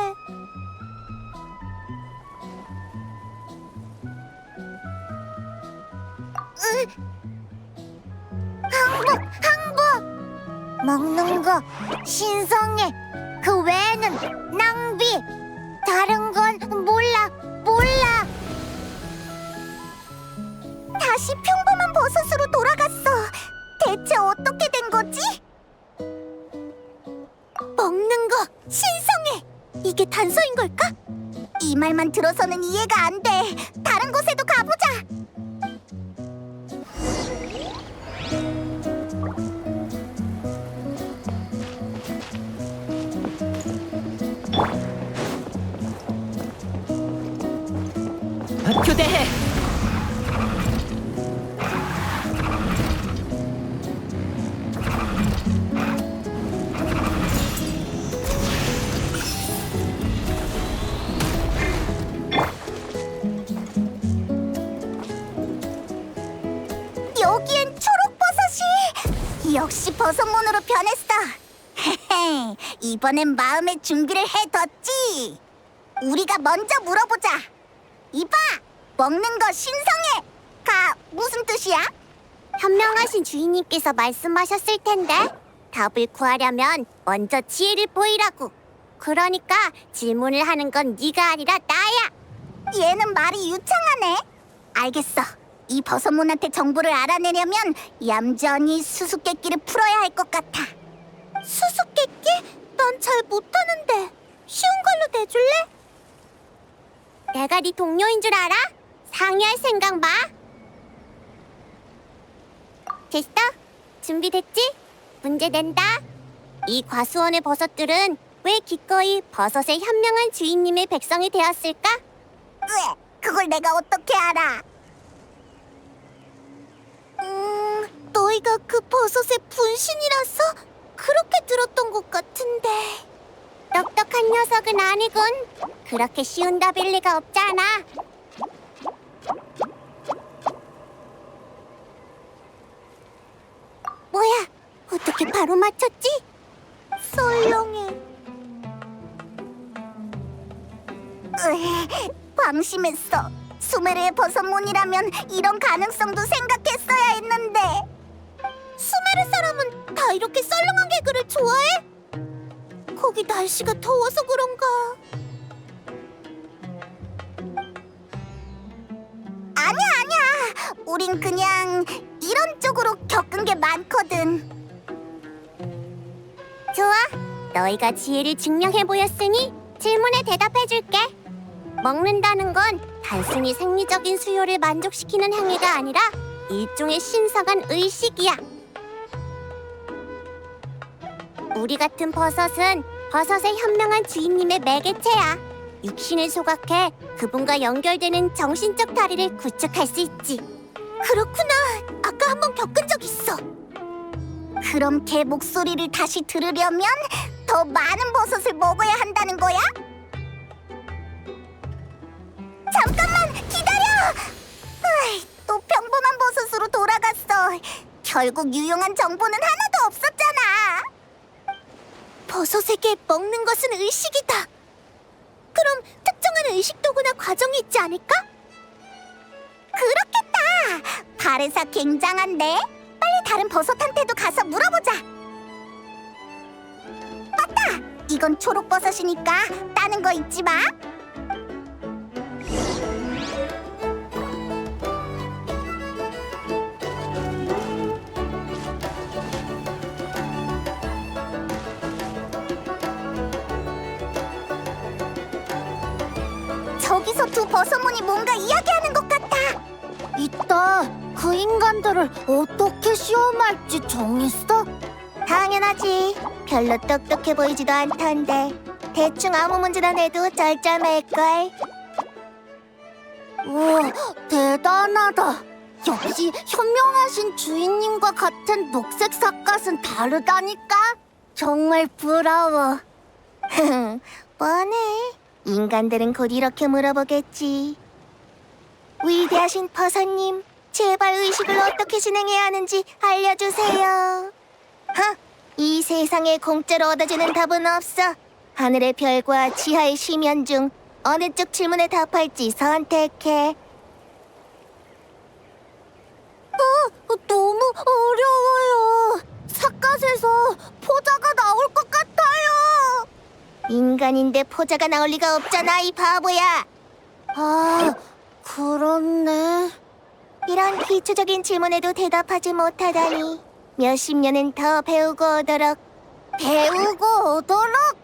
S1: 항복 먹는 거 신성해. 그 외에는 낭비. 다른 건 몰라. 다시 평범한 버섯으로 돌아갔어. 대체 어떻게 된 거지? 먹는 거 신성해. 이게 단서인 걸까? 이 말만 들어서는 이해가 안 돼. 다른 곳에도 가보자.
S2: 교대해.
S1: 여기엔 초록버섯이! 역시 버섯몬으로 변했어. 헤헤, 이번엔 마음의 준비를 해뒀지. 우리가 먼저 물어보자. 이봐, 먹는 거 신성해. 가 무슨 뜻이야? 현명하신 주인님께서 말씀하셨을 텐데 답을 구하려면 먼저 지혜를 보이라고. 그러니까 질문을 하는 건 네가 아니라 나야. 얘는 말이 유창하네. 알겠어. 이 버섯몬한테 정보를 알아내려면 얌전히 수수께끼를 풀어야 할 것 같아. 수수께끼? 난 잘 못하는데. 쉬운 걸로 내줄래? 내가 네 동료인 줄 알아? 상의할 생각 마. 됐어? 준비됐지? 문제 낸다. 이 과수원의 버섯들은 왜 기꺼이 버섯의 현명한 주인님의 백성이 되었을까? 그걸 내가 어떻게 알아? 너희가 그 버섯의 분신이라서 그렇게 들었던 것 같은데. 똑똑한 녀석은 아니군. 그렇게 쉬운 답일 리가 없잖아. 뭐야? 어떻게 바로 맞췄지? 썰렁해. 방심했어. 수메르의 버섯몬이라면 이런 가능성도 생각했어야 했는데. 수메르 사람은 다 이렇게 썰렁한 개그를 좋아해? 거기 날씨가 더워서 그런가? 아니야. 우린 그냥 이런 쪽으로 겪은 게 많거든. 좋아. 너희가 지혜를 증명해 보였으니 질문에 대답해줄게. 먹는다는 건 단순히 생리적인 수요를 만족시키는 행위가 아니라 일종의 신성한 의식이야. 우리 같은 버섯은 버섯의 현명한 주인님의 매개체야. 육신을 소각해 그분과 연결되는 정신적 다리를 구축할 수 있지. 그렇구나. 아까 한번 겪은 적 있어. 그럼 걔 목소리를 다시 들으려면 더 많은 버섯을 먹어야 한다는 거야? 잠깐만 기다려! 또 평범한 버섯으로 돌아갔어. 결국 유용한 정보는 하나도 없었잖아. 버섯에게 먹는 것은 의식이다. 그럼 특정한 의식 도구나 과정이 있지 않을까? 그렇겠다. 바레사 굉장한데? 빨리 다른 버섯한테도 가서 물어보자. 맞다. 이건 초록버섯이니까 따는 거 잊지 마. 저기서 두 버섯몬이 뭔가 이야기하는 것 같아. 이따 그 인간들을 어떻게 시험할지 정했어? 당연하지. 별로 똑똑해 보이지도 않던데. 대충 아무 문제나 내도 쩔쩔맬걸. 우와, 대단하다. 역시 현명하신 주인님과 같은 녹색 삿갓은 다르다니까. 정말 부러워. 뻔해. 인간들은 곧 이렇게 물어보겠지. 위대하신 버섯님, 제발 의식을 어떻게 진행해야 하는지 알려주세요. 이 세상에 공짜로 얻어지는 답은 없어. 하늘의 별과 지하의 심연 중 어느 쪽 질문에 답할지 선택해. 너무 어려워요. 삿갓에서 포자가 나올 것 같아요. 인간인데 포자가 나올 리가 없잖아, 이 바보야. 아, 그렇네. 이런 기초적인 질문에도 대답하지 못하다니. 몇십 년은 더 배우고 오도록. 배우고 오도록?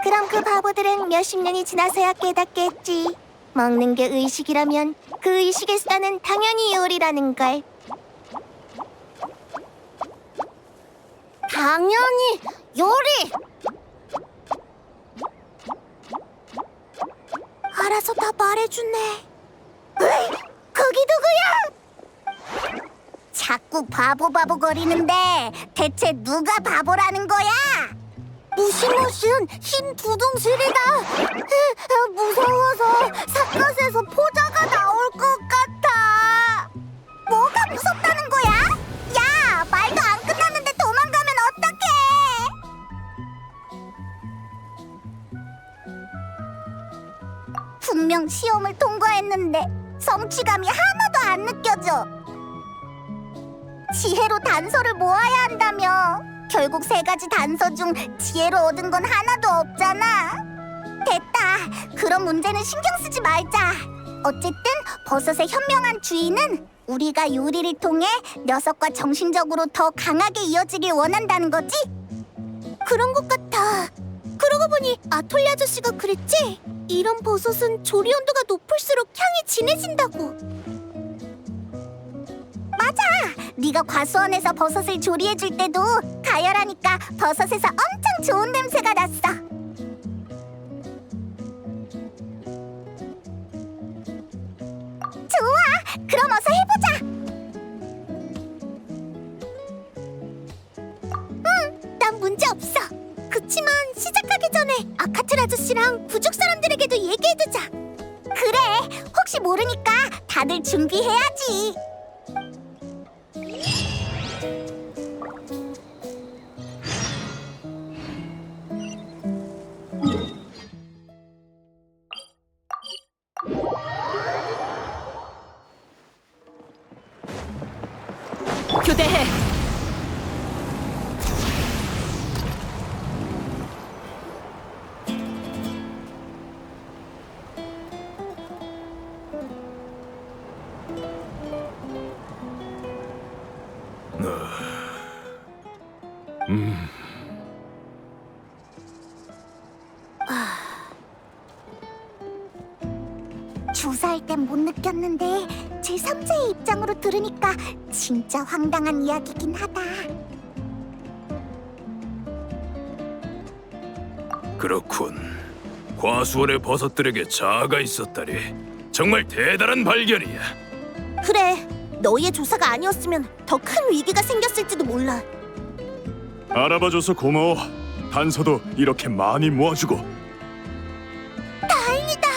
S1: 그럼 그 바보들은 몇십 년이 지나서야 깨닫겠지. 먹는 게 의식이라면 그 의식의 수단은 당연히 요리라는 걸. 당연히 요리! 알아서 다 말해주네. 으이, 거기 누구야? 자꾸 바보 거리는데 대체 누가 바보라는 거야? 무시무시한 흰 두둥실이다. 무서워서 삿갓에서 포자가 나올 것 같아. 뭐가 무섭다는 거야? 야, 말도 안 끝났는데 도망가면 어떡해? 분명 시험을 통과했는데 성취감이 하나도 안 느껴져. 지혜로 단서를 모아야 한다며. 결국 3가지 단서 중 지혜로 얻은 건 하나도 없잖아. 됐다. 그런 문제는 신경 쓰지 말자. 어쨌든 버섯의 현명한 주인은 우리가 요리를 통해 녀석과 정신적으로 더 강하게 이어지길 원한다는 거지? 그런 것 같아. 그러고 보니 아톨리 아저씨가 그랬지? 이런 버섯은 조리 온도가 높을수록 향이 진해진다고. 맞아! 네가 과수원에서 버섯을 조리해줄 때도 가열하니까 버섯에서 엄청 좋은 냄새가 났어. 좋아! 그럼 어서 해보자! 난 문제 없어. 그치만 시작하기 전에 아카틀 아저씨랑 부족 사람들에게도 얘기해두자. 그래! 혹시 모르니까 다들 준비해야지.
S2: 교대해.
S1: 조사할 땐 못 느꼈는데 제3자의 입장으로 들으니까 진짜 황당한 이야기긴 하다.
S4: 그렇군. 과수원의 버섯들에게 자아가 있었다니. 정말 대단한 발견이야.
S1: 그래, 너희의 조사가 아니었으면 더 큰 위기가 생겼을지도 몰라.
S5: 알아봐줘서 고마워. 단서도 이렇게 많이 모아주고.
S1: 다행이다.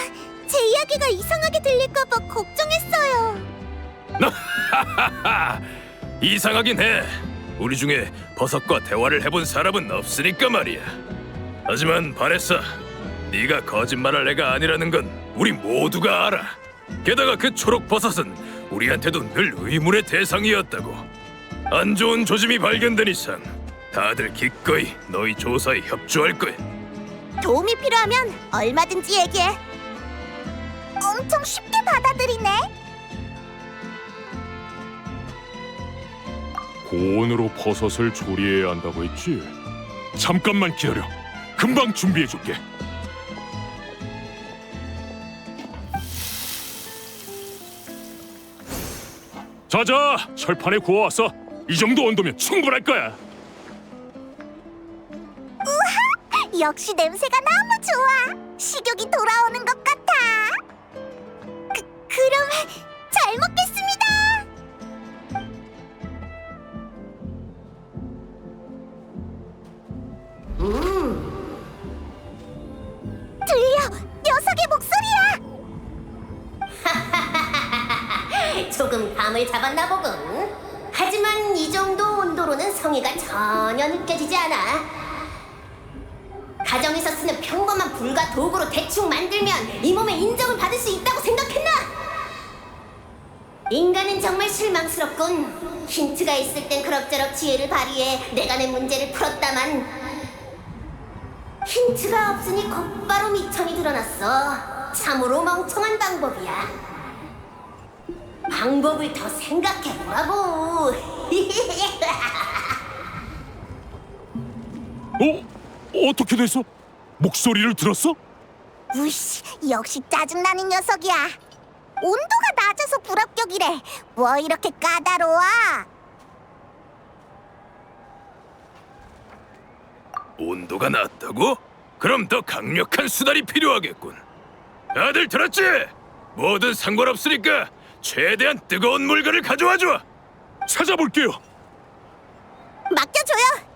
S1: 제 이야기가 이상하게 들릴까봐 걱정했어요.
S4: 이상하긴 해. 우리 중에 버섯과 대화를 해본 사람은 없으니까 말이야. 하지만 바레사, 네가 거짓말할 애가 아니라는 건 우리 모두가 알아. 게다가 그 초록 버섯은 우리한테도 늘 의문의 대상이었다고. 안 좋은 조짐이 발견된 이상 다들 기꺼이 너희 조사에 협조할 거야.
S1: 도움이 필요하면 얼마든지 얘기해. 엄청 쉽게 받아들이네.
S5: 고온으로 버섯을 조리해야 한다고 했지? 잠깐만 기다려. 금방 준비해줄게. 자자, 철판에 구워왔어. 이 정도 온도면 충분할 거야.
S1: 역시 냄새가 너무 좋아. 식욕이 돌아오는 것 같아. 그럼 잘 먹겠습니다.
S6: 조금 감을 잡았나 보군. 하지만 이 정도 온도로는 성의가 전혀 느껴지지 않아. 가정에서 쓰는 평범한 불과 도구로 대충 만들면 이 몸에 인정을 받을 수 있다고 생각했나? 인간은 정말 실망스럽군. 힌트가 있을 땐 그럭저럭 지혜를 발휘해 내가 내 문제를 풀었다만 힌트가 없으니 곧바로 미천이 드러났어. 참으로 멍청한 방법이야. 방법을 더 생각해보라고.
S5: 어떻게 돼서? 목소리를 들었어?
S1: 우씨, 역시 짜증나는 녀석이야. 온도가 낮아서 불합격이래. 뭐 이렇게 까다로워?
S4: 온도가 낮다고? 그럼 더 강력한 수달이 필요하겠군. 다들 들었지? 뭐든 상관없으니까 최대한 뜨거운 물건을 가져와줘.
S5: 찾아볼게요.
S1: 맡겨줘요.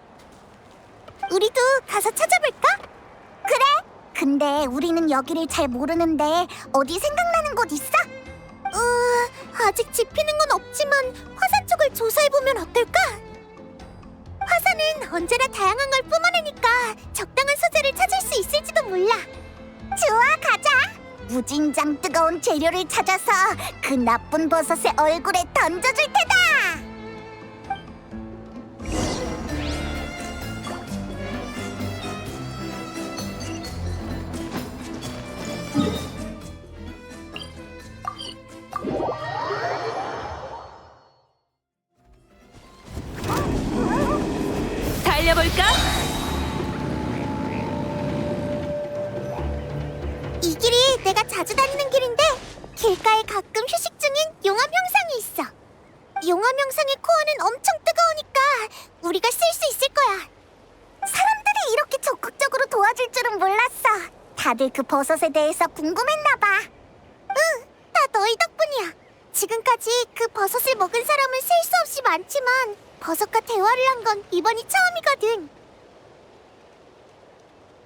S1: 우리도 가서 찾아볼까? 그래. 근데 우리는 여기를 잘 모르는데 어디 생각나는 곳 있어? 아직 짚히는 건 없지만 화산 쪽을 조사해보면 어떨까? 화산은 언제나 다양한 걸 뿜어내니까 적당한 소재를 찾을 수 있을지도 몰라. 좋아, 가자. 무진장 뜨거운 재료를 찾아서 그 나쁜 버섯의 얼굴에 던져줄 테다.
S2: 달려볼까?
S1: 이 길이 내가 자주 다니는 길인데 길가에 가끔 휴식 중인 용암 형상이 있어. 용암 형상의 코어는 엄청 뜨거우니까 우리가 쓸 수 있을 거야. 사람들이 이렇게 적극적으로 도와줄 줄은 몰랐어. 다들 그 버섯에 대해서 궁금했나 봐. 응, 다 너희 덕분이야. 지금까지 그 버섯을 먹은 사람은 셀 수 없이 많지만 버섯과 대화를 한 건 이번이 처음이거든.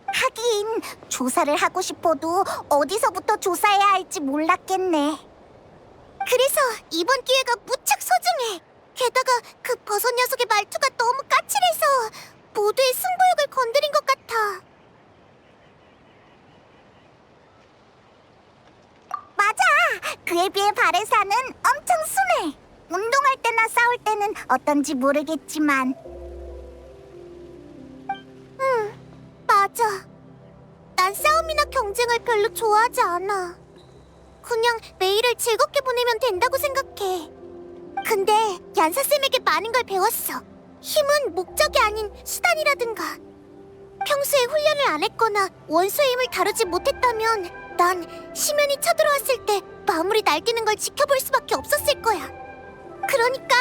S1: 하긴 조사를 하고 싶어도 어디서부터 조사해야 할지 몰랐겠네. 그래서 이번 기회가 무척 소중해. 게다가 그 버섯 녀석의 말투가 너무 까칠해서 모두의 승부욕을 건드린 것 같아. 맞아! 그에 비해 바레사는 엄청 순해. 운동할 때나 싸울 때는 어떤지 모르겠지만 맞아. 난 싸움이나 경쟁을 별로 좋아하지 않아. 그냥 매일을 즐겁게 보내면 된다고 생각해. 근데 얀사쌤에게 많은 걸 배웠어. 힘은 목적이 아닌 수단이라든가. 평소에 훈련을 안 했거나 원수의 힘을 다루지 못했다면 난 심연이 쳐들어왔을 때 마무리 날뛰는 걸 지켜볼 수밖에 없었을 거야. 그러니까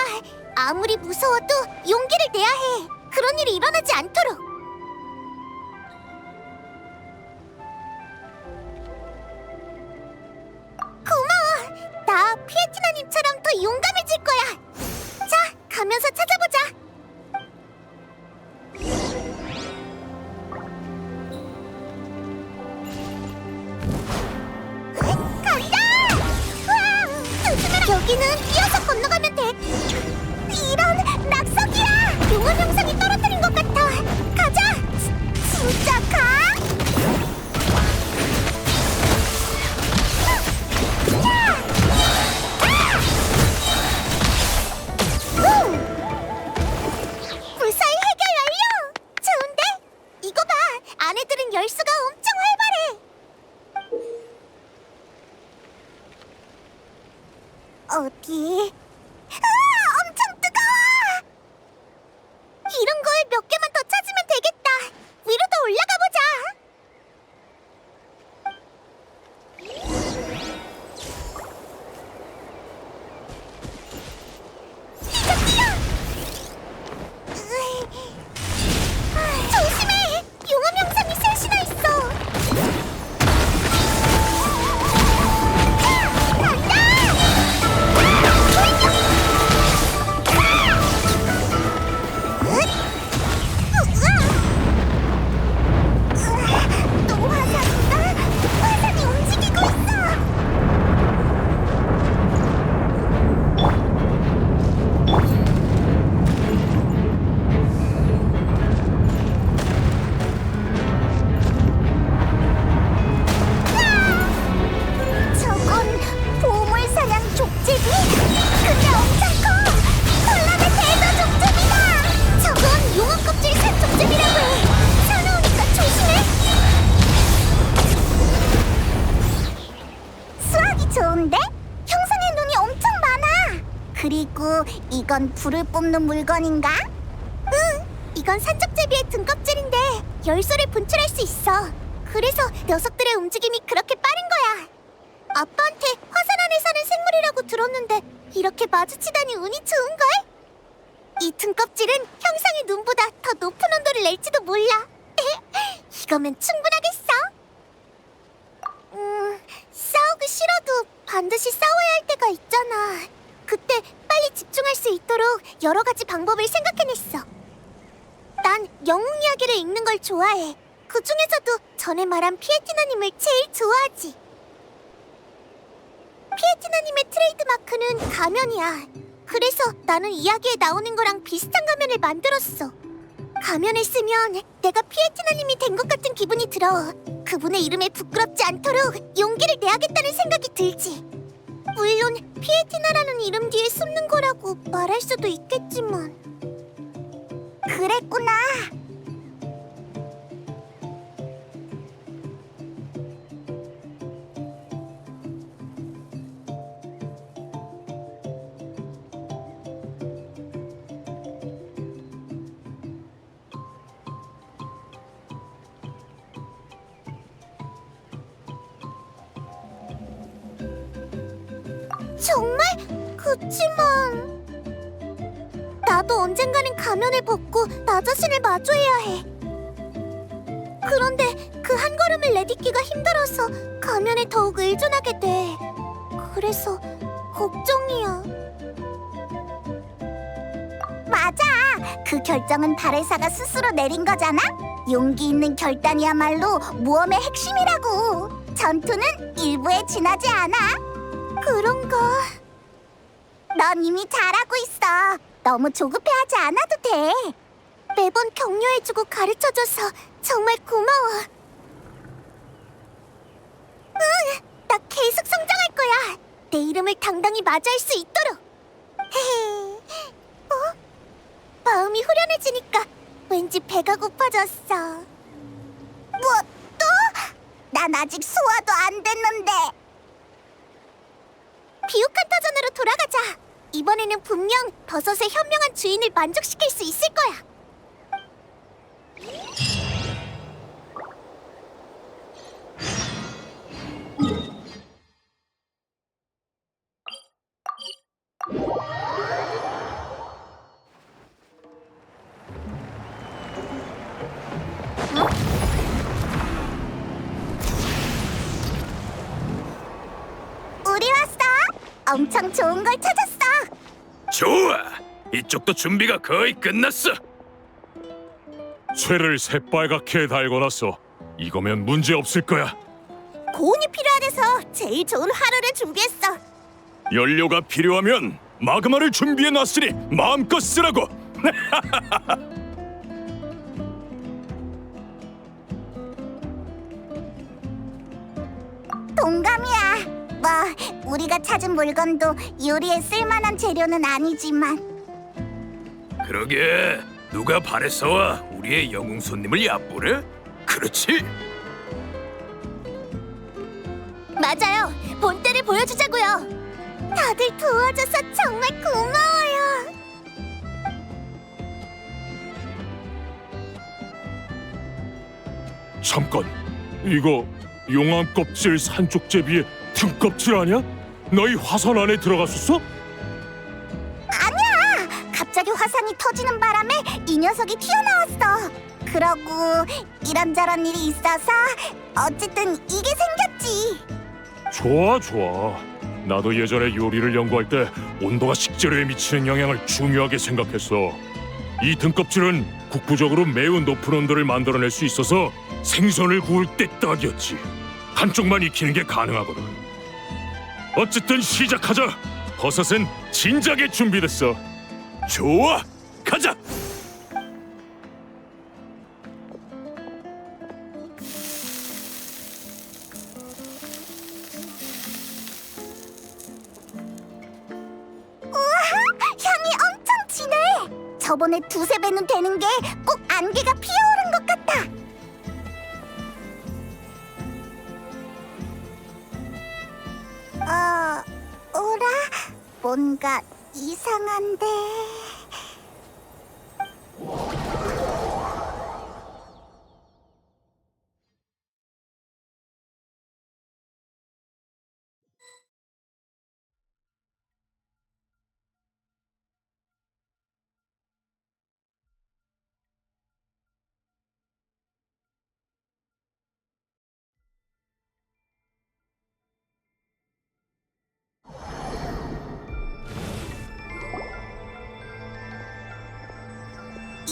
S1: 아무리 무서워도 용기를 내야 해. 그런 일이 일어나지 않도록. 고마워. 나 피에티나님처럼 더 용감해질 거야. 자, 가면서 찾아보자. 간다! 우와, 조심해라. 여기는 뛰어서 건너가면 돼. 이런 낙석이야. 용암 형상이 떨어뜨린 것 같아. 가자. 진짜 가? 무사히 해결 완료! 좋은데? 이거 봐! 안에들은 열수가 엄청 활발해! 어디? 엄청 뜨거워! 이런 걸 몇 개만 더 찾으면 되겠다! 위로 더 올라가 보자! 조심해! 용암 형상이 셋이나 있어! 간다! 좋은데? 형상의 눈이 엄청 많아. 그리고 이건 불을 뿜는 물건인가? 응, 이건 산적제비의 등껍질인데 열소를 분출할 수 있어. 그래서 녀석들의 움직임이 그렇게 빠른 거야. 아빠한테 화산 안에 사는 생물이라고 들었는데 이렇게 마주치다니 운이 좋은걸? 이 등껍질은 형상의 눈보다 더 높은 온도를 낼지도 몰라. 이거면 충분하겠어. 싸우기 싫어도 반드시 싸워야 할 때가 있잖아. 그때 빨리 집중할 수 있도록 여러 가지 방법을 생각해냈어. 난 영웅 이야기를 읽는 걸 좋아해. 그 중에서도 전에 말한 피에티나님을 제일 좋아하지. 피에티나님의 트레이드 마크는 가면이야. 그래서 나는 이야기에 나오는 거랑 비슷한 가면을 만들었어. 가면을 쓰면 내가 피에티나님이 된 것 같은 기분이 들어. 그분의 이름에 부끄럽지 않도록 용기를 내야겠다는 생각이 들지. 물론 피에티나라는 이름 뒤에 숨는 거라고 말할 수도 있겠지만. 그랬구나. 정말? 그치만 나도 언젠가는 가면을 벗고 나 자신을 마주해야 해. 그런데 그 한 걸음을 내딛기가 힘들어서 가면에 더욱 의존하게 돼. 그래서 걱정이야. 맞아. 그 결정은 바레사가 스스로 내린 거잖아. 용기 있는 결단이야말로 모험의 핵심이라고. 전투는 일부에 지나지 않아. 그런가? 넌 이미 잘하고 있어. 너무 조급해하지 않아도 돼. 매번 격려해주고 가르쳐줘서 정말 고마워. 응, 나 계속 성장할 거야. 내 이름을 당당히 마주할 수 있도록. 마음이 후련해지니까 왠지 배가 고파졌어. 뭐 또? 난 아직 소화도 안 됐는데. 비옥한타전으로 돌아가자. 이번에는 분명 버섯의 현명한 주인을 만족시킬 수 있을 거야. 우리 왔어. 엄청 좋은 걸 찾았어.
S4: 좋아. 이쪽도 준비가 거의 끝났어.
S5: 쇠를 새빨갛게 달궈놨어. 이거면 문제 없을 거야.
S1: 고온이 필요하대서 제일 좋은 화로를 준비했어.
S5: 연료가 필요하면 마그마를 준비해놨으니 마음껏 쓰라고.
S1: 동감이야. 뭐 우리가 찾은 물건도 요리에 쓸만한 재료는 아니지만.
S4: 그러게 누가 바레사와 우리의 영웅 손님을 얕보래? 그렇지?
S1: 맞아요. 본때를 보여주자고요. 다들 도와줘서 정말 고마워요.
S5: 잠깐, 이거 용암 껍질 산쪽제비의 등껍질 아니야? 너희 화산 안에 들어갔었어?
S1: 아니야. 갑자기 화산이 터지는 바람에 이 녀석이 튀어나왔어. 그러고 이런저런 일이 있어서 어쨌든 이게 생겼지.
S5: 좋아, 좋아. 나도 예전에 요리를 연구할 때 온도가 식재료에 미치는 영향을 중요하게 생각했어. 이 등껍질은 국부적으로 매우 높은 온도를 만들어낼 수 있어서 생선을 구울 때 딱이었지. 한쪽만 익히는 게 가능하거든. 어쨌든 시작하자. 버섯은 진작에 준비됐어.
S4: 좋아. 가자.
S1: 향이 엄청 진해. 저번에 두세 배는 되는 게 꼭 안개가 피어오른 것 같아. 뭔가 이상한데.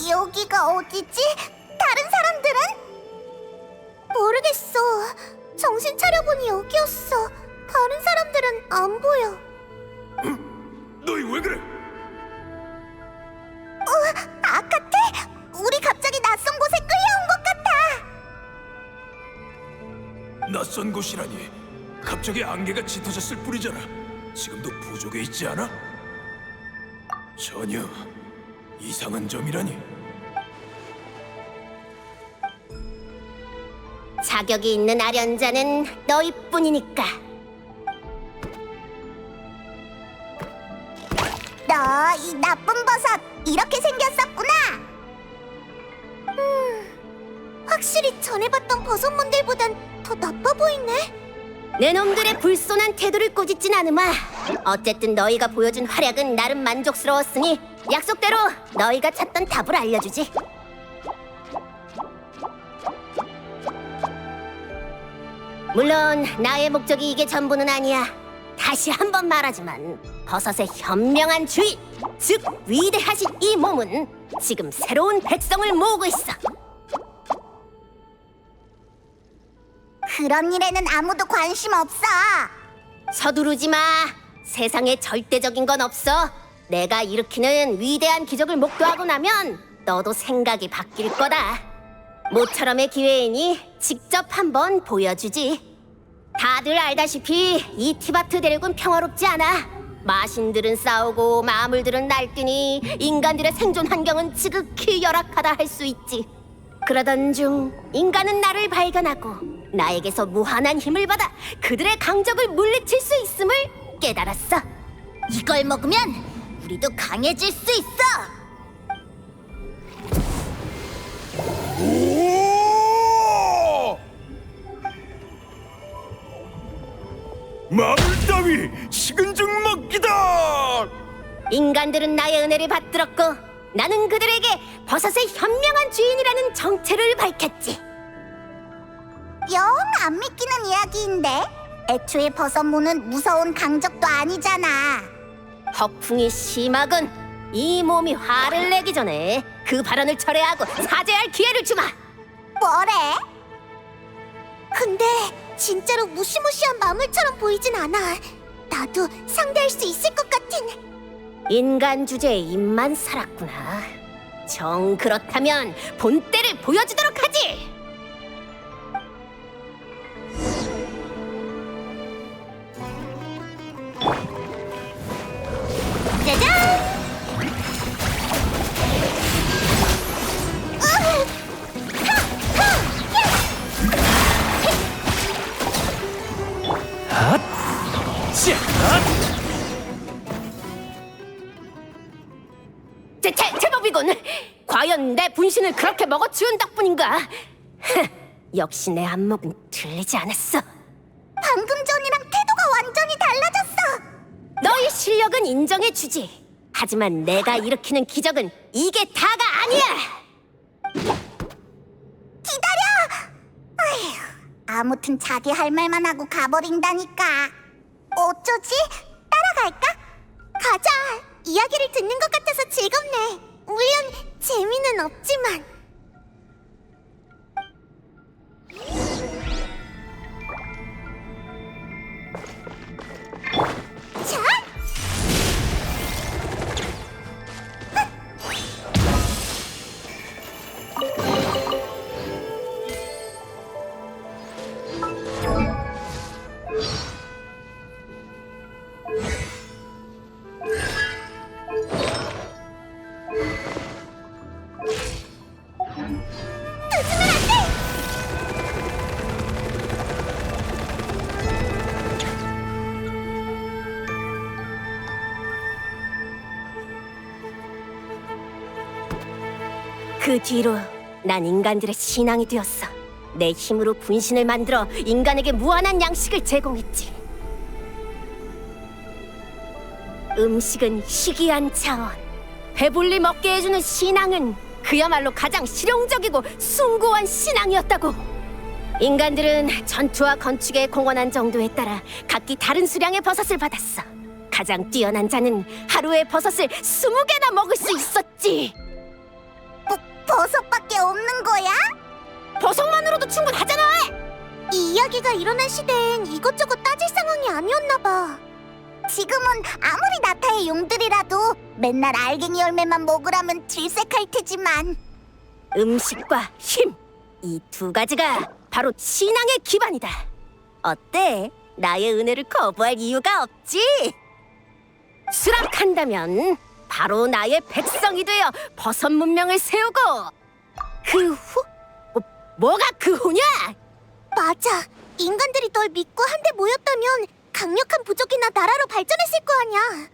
S1: 여기가 어디지? 다른 사람들은? 모르겠어. 정신 차려보니 여기였어. 다른 사람들은 안 보여.
S4: 너희 왜 그래?
S1: 아카테? 우리 갑자기 낯선 곳에 끌려온 것 같아.
S4: 낯선 곳이라니. 갑자기 안개가 짙어졌을 뿐이잖아. 지금도 부족해 있지 않아? 전혀 이상한 점이라니.
S6: 자격이 있는 아련자는 너희뿐이니까.
S1: 너 이 나쁜 버섯 이렇게 생겼었구나. 확실히 전에 봤던 버섯 몬들보단 더 나빠 보이네.
S6: 내 놈들의 불손한 태도를 꾸짖진 않으마. 어쨌든 너희가 보여준 활약은 나름 만족스러웠으니 약속대로 너희가 찾던 답을 알려주지. 물론 나의 목적이 이게 전부는 아니야. 다시 한번 말하지만 버섯의 현명한 주인, 즉 위대하신 이 몸은 지금 새로운 백성을 모으고 있어.
S1: 그런 일에는 아무도 관심 없어.
S6: 서두르지 마. 세상에 절대적인 건 없어. 내가 일으키는 위대한 기적을 목도하고 나면 너도 생각이 바뀔 거다. 모처럼의 기회이니 직접 한번 보여주지. 다들 알다시피 이 티바트 대륙은 평화롭지 않아. 마신들은 싸우고 마물들은 날뛰니 인간들의 생존 환경은 지극히 열악하다 할 수 있지. 그러던 중 인간은 나를 발견하고 나에게서 무한한 힘을 받아 그들의 강적을 물리칠 수 있음을 깨달았어.
S1: 이걸 먹으면 우리도 강해질 수 있어.
S4: 마물 따위 식은 죽 먹기다.
S6: 인간들은 나의 은혜를 받들었고 나는 그들에게 버섯의 현명한 주인이라는 정체를 밝혔지.
S1: 영 안 믿기는 이야기인데. 애초에 버섯무는 무서운 강적도 아니잖아.
S6: 허풍이 심하군. 이 몸이 화를 내기 전에 그 발언을 철회하고 사죄할 기회를 주마.
S1: 뭐래? 근데 진짜로 무시무시한 마물처럼 보이진 않아. 나도 상대할 수 있을 것 같은.
S6: 인간 주제에 입만 살았구나. 정 그렇다면 본때를 보여주도록 하지.
S1: 짜잔!
S6: 제법이군. 과연 내 분신을 그렇게 먹어치운 덕분인가? 역시 내 안목은 들리지 않았어.
S1: 방금 전이랑 태도가 완전히 달라졌어.
S6: 너의 실력은 인정해주지. 하지만 내가 일으키는 기적은 이게 다가 아니야.
S1: 기다려. 아휴, 아무튼 자기 할 말만 하고 가버린다니까. 어쩌지? 따라갈까? 가자. 이야기를 듣는 것 같아서 즐겁네. 물론 재미는 없지만. 자!
S6: 그 뒤로 난 인간들의 신앙이 되었어. 내 힘으로 분신을 만들어 인간에게 무한한 양식을 제공했지. 음식은 희귀한 자원. 배불리 먹게 해주는 신앙은 그야말로 가장 실용적이고 숭고한 신앙이었다고. 인간들은 전투와 건축에 공헌한 정도에 따라 각기 다른 수량의 버섯을 받았어. 가장 뛰어난 자는 하루에 버섯을 20개나 먹을 수 있었지.
S1: 버섯밖에 없는 거야?
S6: 버섯만으로도 충분하잖아.
S1: 이 이야기가 일어난 시대엔 이것저것 따질 상황이 아니었나 봐. 지금은 아무리 나타의 용들이라도 맨날 알갱이 열매만 먹으라면 질색할 테지만.
S6: 음식과 힘, 이 두 가지가 바로 신앙의 기반이다. 어때? 나의 은혜를 거부할 이유가 없지? 수락한다면 바로 나의 백성이 되어 버섯 문명을 세우고 그 후? 뭐가 그 후냐?
S1: 맞아. 인간들이 널 믿고 한데 모였다면 강력한 부족이나 나라로 발전했을 거 아니야.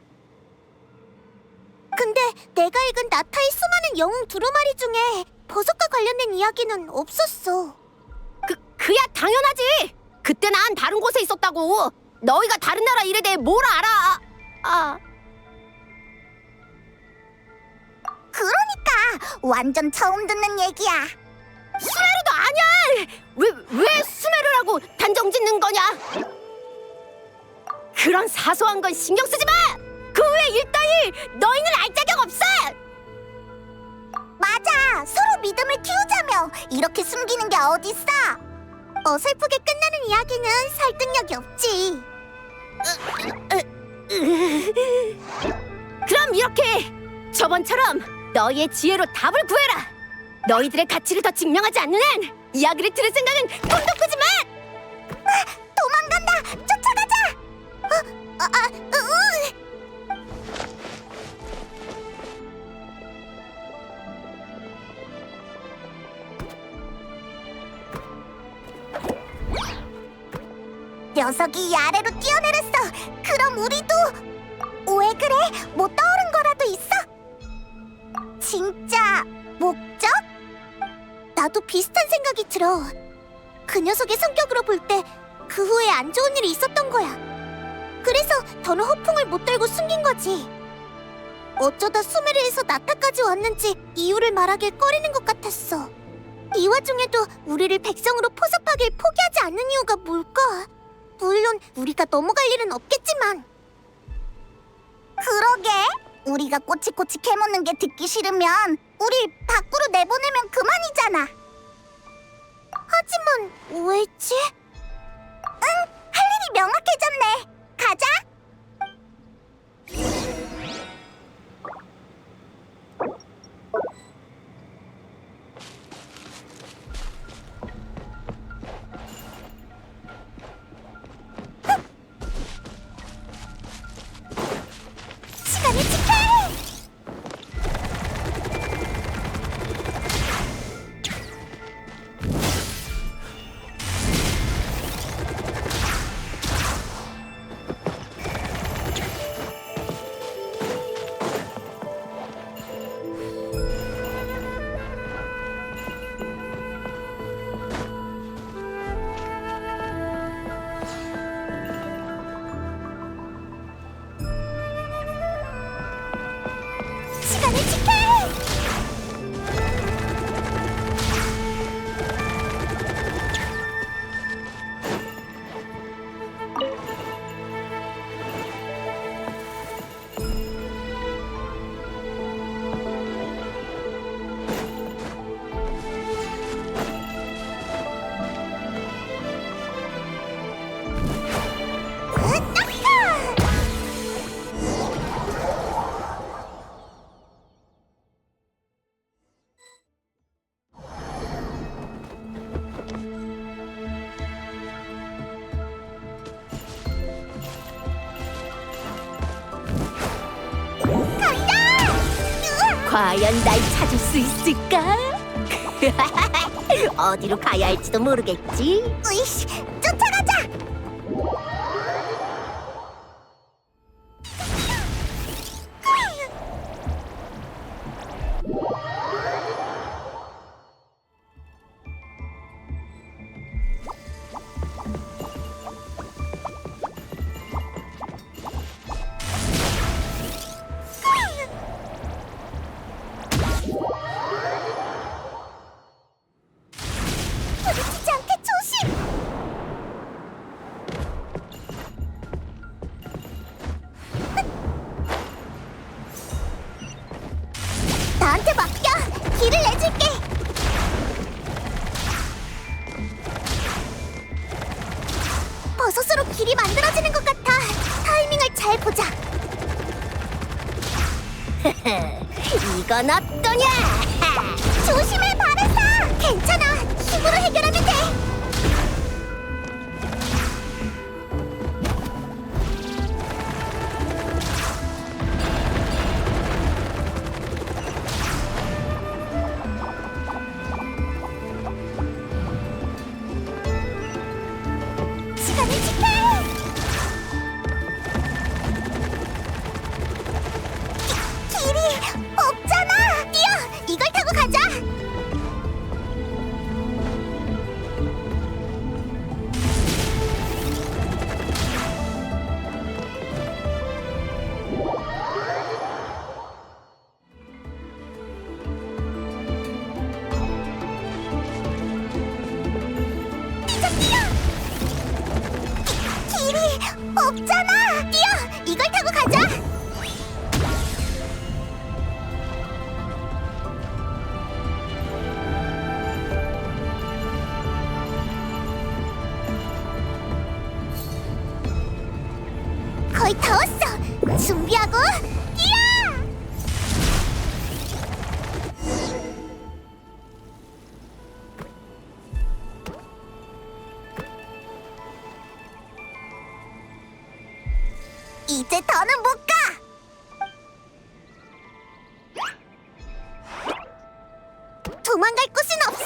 S1: 근데 내가 읽은 나타의 수많은 영웅 두루마리 중에 버섯과 관련된 이야기는 없었어.
S6: 그야 당연하지. 그때 난 다른 곳에 있었다고. 너희가 다른 나라 일에 대해 뭘 알아?
S1: 그러니까 완전 처음 듣는 얘기야.
S6: 수메르도 아니야. 왜 수메르라고 단정 짓는 거냐? 그런 사소한 건 신경 쓰지 마. 그 후에 일 따위 너희는 알 자격 없어.
S1: 맞아. 서로 믿음을 키우자며 이렇게 숨기는 게 어딨어. 어설프게 끝나는 이야기는 설득력이 없지.
S6: 그럼 이렇게 저번처럼 너희의 지혜로 답을 구해라. 너희들의 가치를 더 증명하지 않는 한 이야기를 들을 생각은 꿈도 꾸지 마.
S1: 도망간다. 쫓아가자. 녀석이 이 아래로 뛰어내렸어. 그럼 우리도. 왜 그래? 뭐 떠오른 거라도 있어? 진짜 목적? 나도 비슷한 생각이 들어. 그 녀석의 성격으로 볼 때 그 후에 안 좋은 일이 있었던 거야. 그래서 더는 허풍을 못 들고 숨긴 거지. 어쩌다 수메르에서 나타까지 왔는지 이유를 말하길 꺼리는 것 같았어. 이 와중에도 우리를 백성으로 포섭하길 포기하지 않는 이유가 뭘까? 물론 우리가 넘어갈 일은 없겠지만. 그러게. 우리가 꼬치꼬치 캐묻는 게 듣기 싫으면 우리 밖으로 내보내면 그만이잖아. 하지만 왜지? 응, 할 일이 명확해졌네. 가자. 시간을 지켜! 시간을 지켜!
S6: 과연 날 찾을 수 있을까? 어디로 가야 할지도 모르겠지.
S1: 으이씨, 쫓아가자! 보자.
S6: 이건 어떠냐?
S1: 조심해, 바르사. 괜찮아. 힘으로 해결하면 돼. 시간을 지켜. 길이 없잖아. 뛰어. 이걸 타고 가자. 길이 없잖아. 뛰어. 이걸 타고 가자. 거의 다 왔어. 준비하고 뛰어. 이제 더는 못 가. 도망갈 곳은 없어.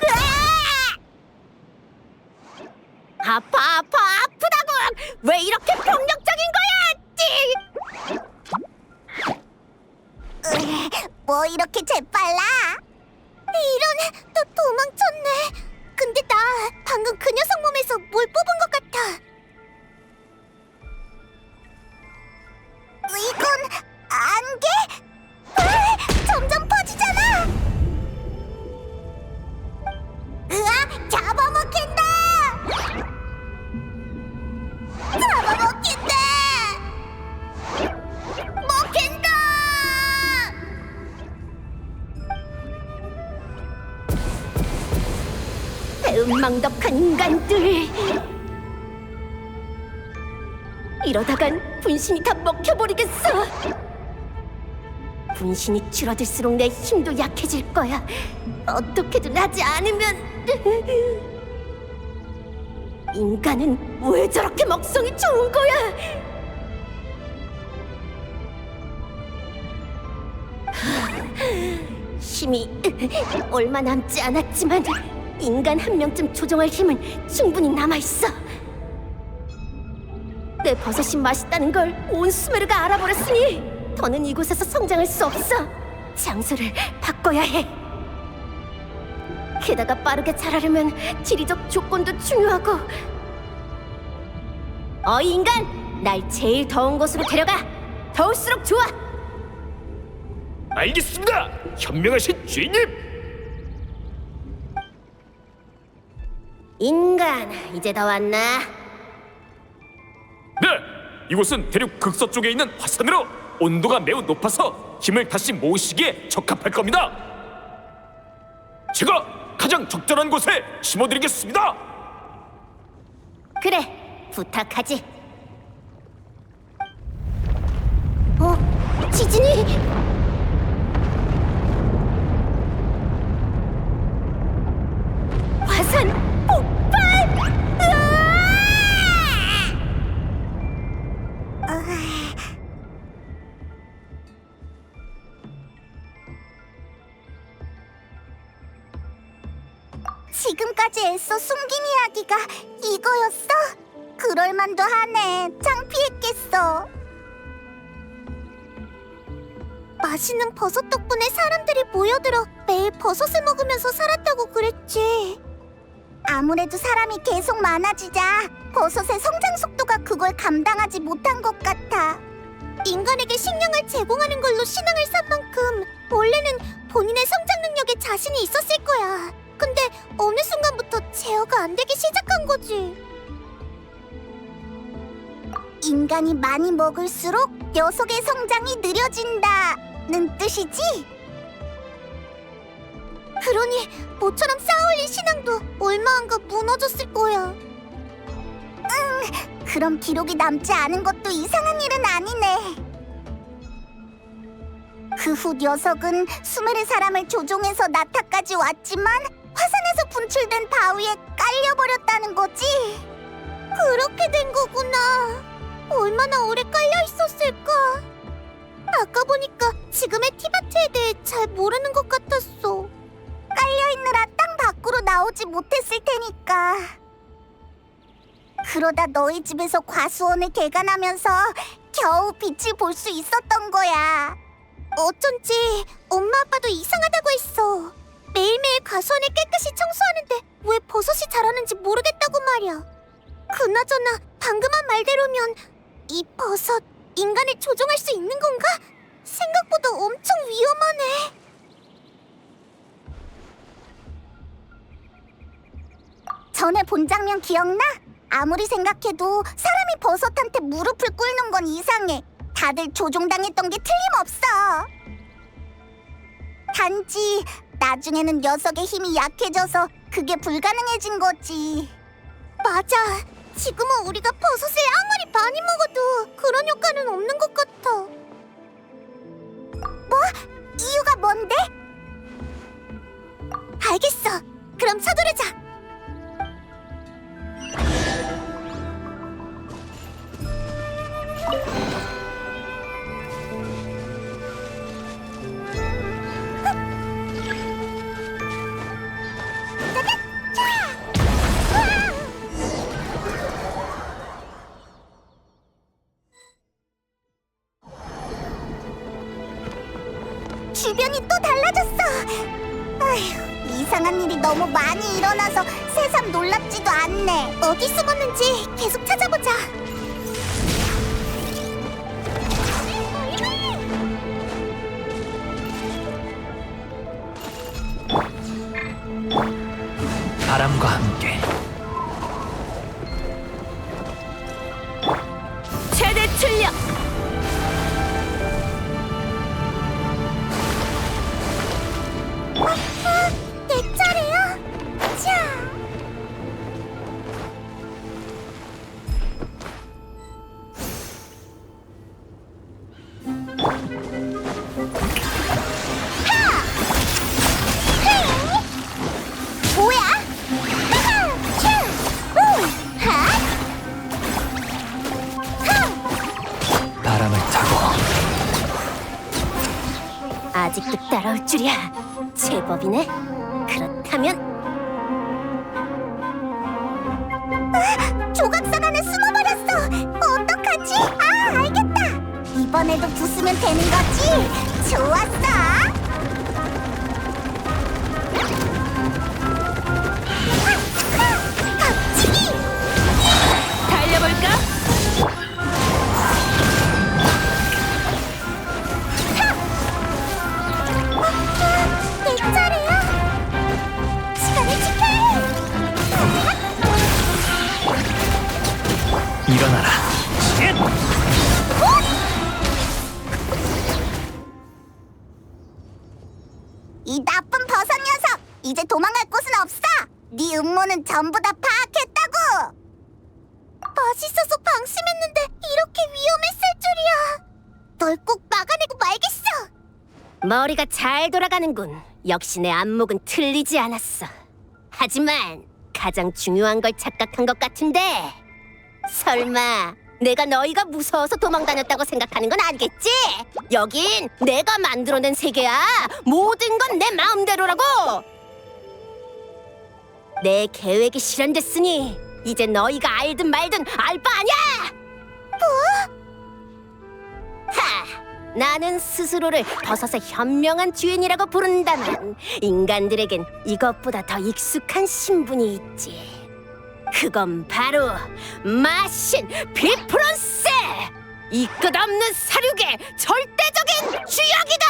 S1: 으아!
S6: 아프다고! 왜 이렇게 폭력적인 거야?
S1: 뭐 이렇게 재빨라? 이런, 또 도망쳤네. 근데 나 방금 그 녀석 몸에서 뭘 뽑은 것 같아. 이건 안개? 점점 퍼지잖아. 으아, 잡아먹힌다. 잡아먹힌다. 먹힌다.
S6: 배은망덕한 인간들. 이러다간 분신이 다 먹혀버리겠어. 분신이 줄어들수록 내 힘도 약해질 거야. 어떻게든 하지 않으면. 인간은 왜 저렇게 먹성이 좋은 거야? 힘이 얼마 남지 않았지만 인간 한 명쯤 조종할 힘은 충분히 남아있어. 내 버섯이 맛있다는 걸 온 수메르가 알아버렸으니 더는 이곳에서 성장할 수 없어. 장소를 바꿔야 해. 게다가 빠르게 자라려면 지리적 조건도 중요하고. 어이 인간! 날 제일 더운 곳으로 데려가! 더울수록 좋아!
S4: 알겠습니다. 현명하신 주인님.
S6: 인간, 이제 다 왔나?
S5: 네, 이곳은 대륙 극서쪽에 있는 화산으로 온도가 매우 높아서 힘을 다시 모으시기에 적합할 겁니다. 제가 가장 적절한 곳에 심어드리겠습니다.
S6: 그래, 부탁하지.
S1: 지진이.
S6: 화산 폭발!
S1: 지금까지 애써 숨긴 이야기가 이거였어? 그럴만도 하네. 창피했겠어. 맛있는 버섯 덕분에 사람들이 모여들어 매일 버섯을 먹으면서 살았다고 그랬지. 아무래도 사람이 계속 많아지자 버섯의 성장 속도가 그걸 감당하지 못한 것 같아. 인간에게 식량을 제공하는 걸로 신앙을 산 만큼 원래는 본인의 성장 능력에 자신이 있었을 거야. 근데 어느 순간부터 제어가 안 되기 시작한 거지. 인간이 많이 먹을수록 녀석의 성장이 느려진다는 뜻이지? 그러니 모처럼 쌓아올린 신앙도 얼마 안 가 무너졌을 거야. 그럼 기록이 남지 않은 것도 이상한 일은 아니네. 그 후 녀석은 수메르 사람을 조종해서 나타까지 왔지만 화산에서 분출된 바위에 깔려버렸다는 거지. 그렇게 된 거구나. 얼마나 오래 깔려 있었을까? 아까 보니까 지금의 티바트에 대해 잘 모르는 것 같았어. 깔려있느라 땅 밖으로 나오지 못했을 테니까. 그러다 너희 집에서 과수원을 개간하면서 겨우 빛을 볼 수 있었던 거야. 어쩐지 엄마 아빠도 이상하다고 했어. 매일매일 과수원을 깨끗이 청소하는데 왜 버섯이 자라는지 모르겠다고 말이야. 그나저나 방금 한 말대로면 이 버섯 인간을 조종할 수 있는 건가? 생각보다 엄청 위험하네. 전에 본 장면 기억나? 아무리 생각해도 사람이 버섯한테 무릎을 꿇는 건 이상해. 다들 조종당했던 게 틀림없어. 단지 나중에는 녀석의 힘이 약해져서 그게 불가능해진 거지. 맞아. 지금은 우리가 버섯을 아무리 많이 먹어도 그런 효과는 없는 것 같아. 뭐? 이유가 뭔데? 알겠어. 그럼 서두르자. 주변이 또 달라졌어. 아휴, 이상한 일이 너무 많이 일어나서 새삼 놀랍지도 않네. 어디 숨었는지 계속 찾아보자.
S3: 바람과 함께
S2: 최대 출력.
S1: 내 차례야. 자. 뭐야?
S3: 바람을 타고
S6: 아직도 따라올 줄이야. 제법이네. 그렇다면
S1: 조각상 안에 숨어버렸어. 어떡하지? 아, 알겠다. 이번에도 부수면 되는 거지? 좋았어. 박치기!
S2: 달려볼까?
S1: 내 차례야. 시간을 지켜야 해.
S3: 일어나라.
S1: 이 나쁜 버섯 녀석! 이제 도망갈 곳은 없어! 네 음모는 전부 다 파악했다고! 맛있어서 방심했는데 이렇게 위험했을 줄이야! 널 꼭 막아내고 말겠어!
S6: 머리가 잘 돌아가는군. 역시 내 안목은 틀리지 않았어. 하지만 가장 중요한 걸 착각한 것 같은데. 설마 내가 너희가 무서워서 도망다녔다고 생각하는 건 아니겠지? 여긴 내가 만들어낸 세계야. 모든 건 내 마음대로라고. 내 계획이 실현됐으니 이제 너희가 알든 말든 알 바 아니야. 하! 나는 스스로를 버섯의 현명한 주인이라고 부른다면 인간들에겐 이것보다 더 익숙한 신분이 있지. 그건 바로 마신 비프론세! 이 끝없는 사륙의 절대적인 주역이다!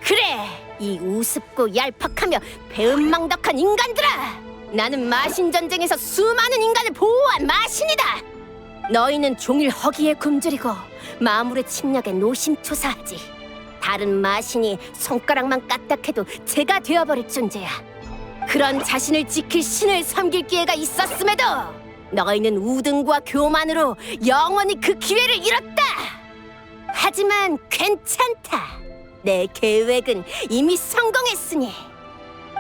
S6: 그래, 이 우습고 얄팍하며 배은망덕한 인간들아! 나는 마신 전쟁에서 수많은 인간을 보호한 마신이다! 너희는 종일 허기에 굶주리고 마물의 침략에 노심초사하지. 다른 마신이 손가락만 까딱해도 죄가 되어버릴 존재야. 그런 자신을 지킬 신을 섬길 기회가 있었음에도 너희는 우등과 교만으로 영원히 그 기회를 잃었다. 하지만 괜찮다. 내 계획은 이미 성공했으니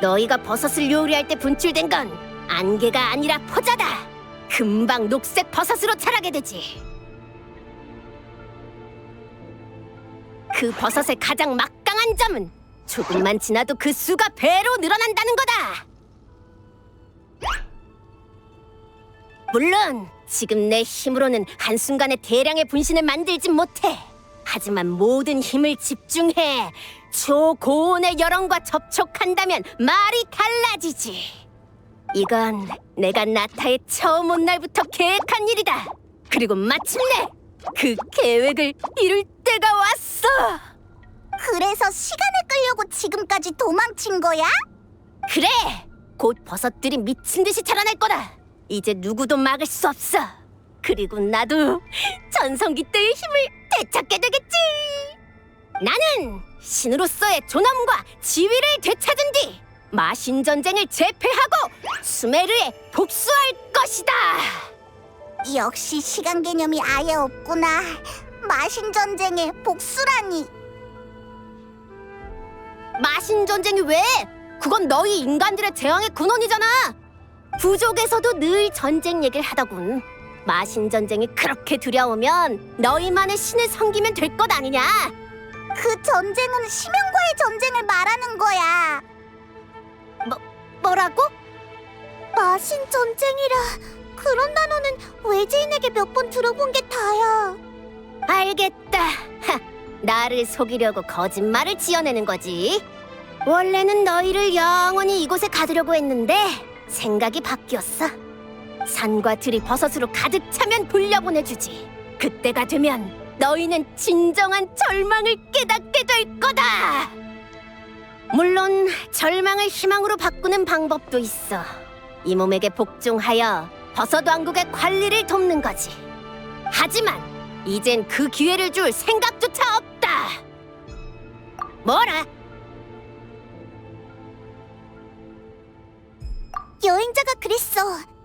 S6: 너희가 버섯을 요리할 때 분출된 건 안개가 아니라 포자다. 금방 녹색 버섯으로 자라게 되지. 그 버섯의 가장 막강한 점은 조금만 지나도 그 수가 배로 늘어난다는 거다. 물론 지금 내 힘으로는 한순간에 대량의 분신을 만들진 못해. 하지만 모든 힘을 집중해 초고온의 여론과 접촉한다면 말이 달라지지. 이건 내가 나타의 처음 온 날부터 계획한 일이다. 그리고 마침내 그 계획을 이룰 때가 왔어.
S1: 그래서 시간을 끌려고 지금까지 도망친 거야?
S6: 그래! 곧 버섯들이 미친 듯이 자라날 거다. 이제 누구도 막을 수 없어. 그리고 나도 전성기 때의 힘을 되찾게 되겠지. 나는 신으로서의 존엄과 지위를 되찾은 뒤 마신 전쟁을 재패하고 수메르에 복수할 것이다.
S1: 역시 시간 개념이 아예 없구나. 마신 전쟁의 복수라니.
S6: 마신 전쟁이 왜? 그건 너희 인간들의 재앙의 근원이잖아. 부족에서도 늘 전쟁 얘기를 하더군. 마신 전쟁이 그렇게 두려우면 너희만의 신을 섬기면 될 것 아니냐?
S1: 그 전쟁은 심연과의 전쟁을 말하는 거야.
S6: 뭐라고?
S1: 마신 전쟁이라. 그런 단어는 외지인에게 몇 번 들어본 게 다야.
S6: 알겠다. 하, 나를 속이려고 거짓말을 지어내는 거지. 원래는 너희를 영원히 이곳에 가두려고 했는데 생각이 바뀌었어. 산과 들이 버섯으로 가득 차면 돌려보내주지. 그때가 되면 너희는 진정한 절망을 깨닫게 될 거다. 물론 절망을 희망으로 바꾸는 방법도 있어. 이 몸에게 복종하여 버섯 왕국의 관리를 돕는 거지. 하지만 이젠 그 기회를 줄 생각조차 없다. 뭐라?
S1: 여행자가 그랬어.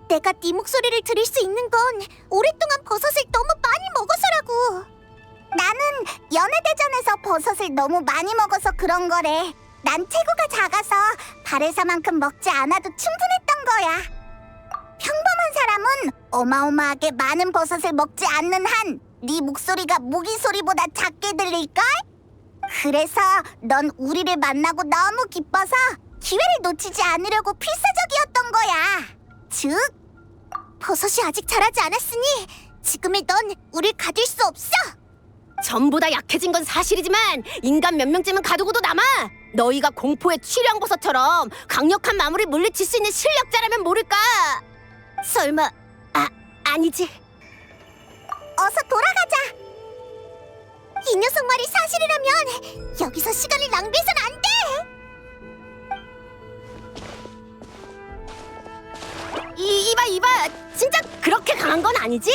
S1: 내가 네 목소리를 들을 수 있는 건 오랫동안 버섯을 너무 많이 먹어서라고. 나는 연애대전에서 버섯을 너무 많이 먹어서 그런 거래. 난 체구가 작아서 바레사만큼 먹지 않아도 충분했던 거야. 평범한 사람은 어마어마하게 많은 버섯을 먹지 않는 한 네 목소리가 모기 소리보다 작게 들릴걸? 그래서 넌 우리를 만나고 너무 기뻐서 기회를 놓치지 않으려고 필사적이었던 거야. 즉, 버섯이 아직 자라지 않았으니 지금의 넌 우릴 가둘 수 없어.
S6: 전부 다 약해진 건 사실이지만 인간 몇 명쯤은 가두고도 남아. 너희가 공포의 취령버섯처럼 강력한 마물을 물리칠 수 있는 실력자라면 모를까. 설마 아니지.
S1: 어서 돌아가자. 이 녀석 말이 사실이라면 여기서 시간을 낭비해선 안 돼.
S6: 이봐 진짜 그렇게 강한 건 아니지?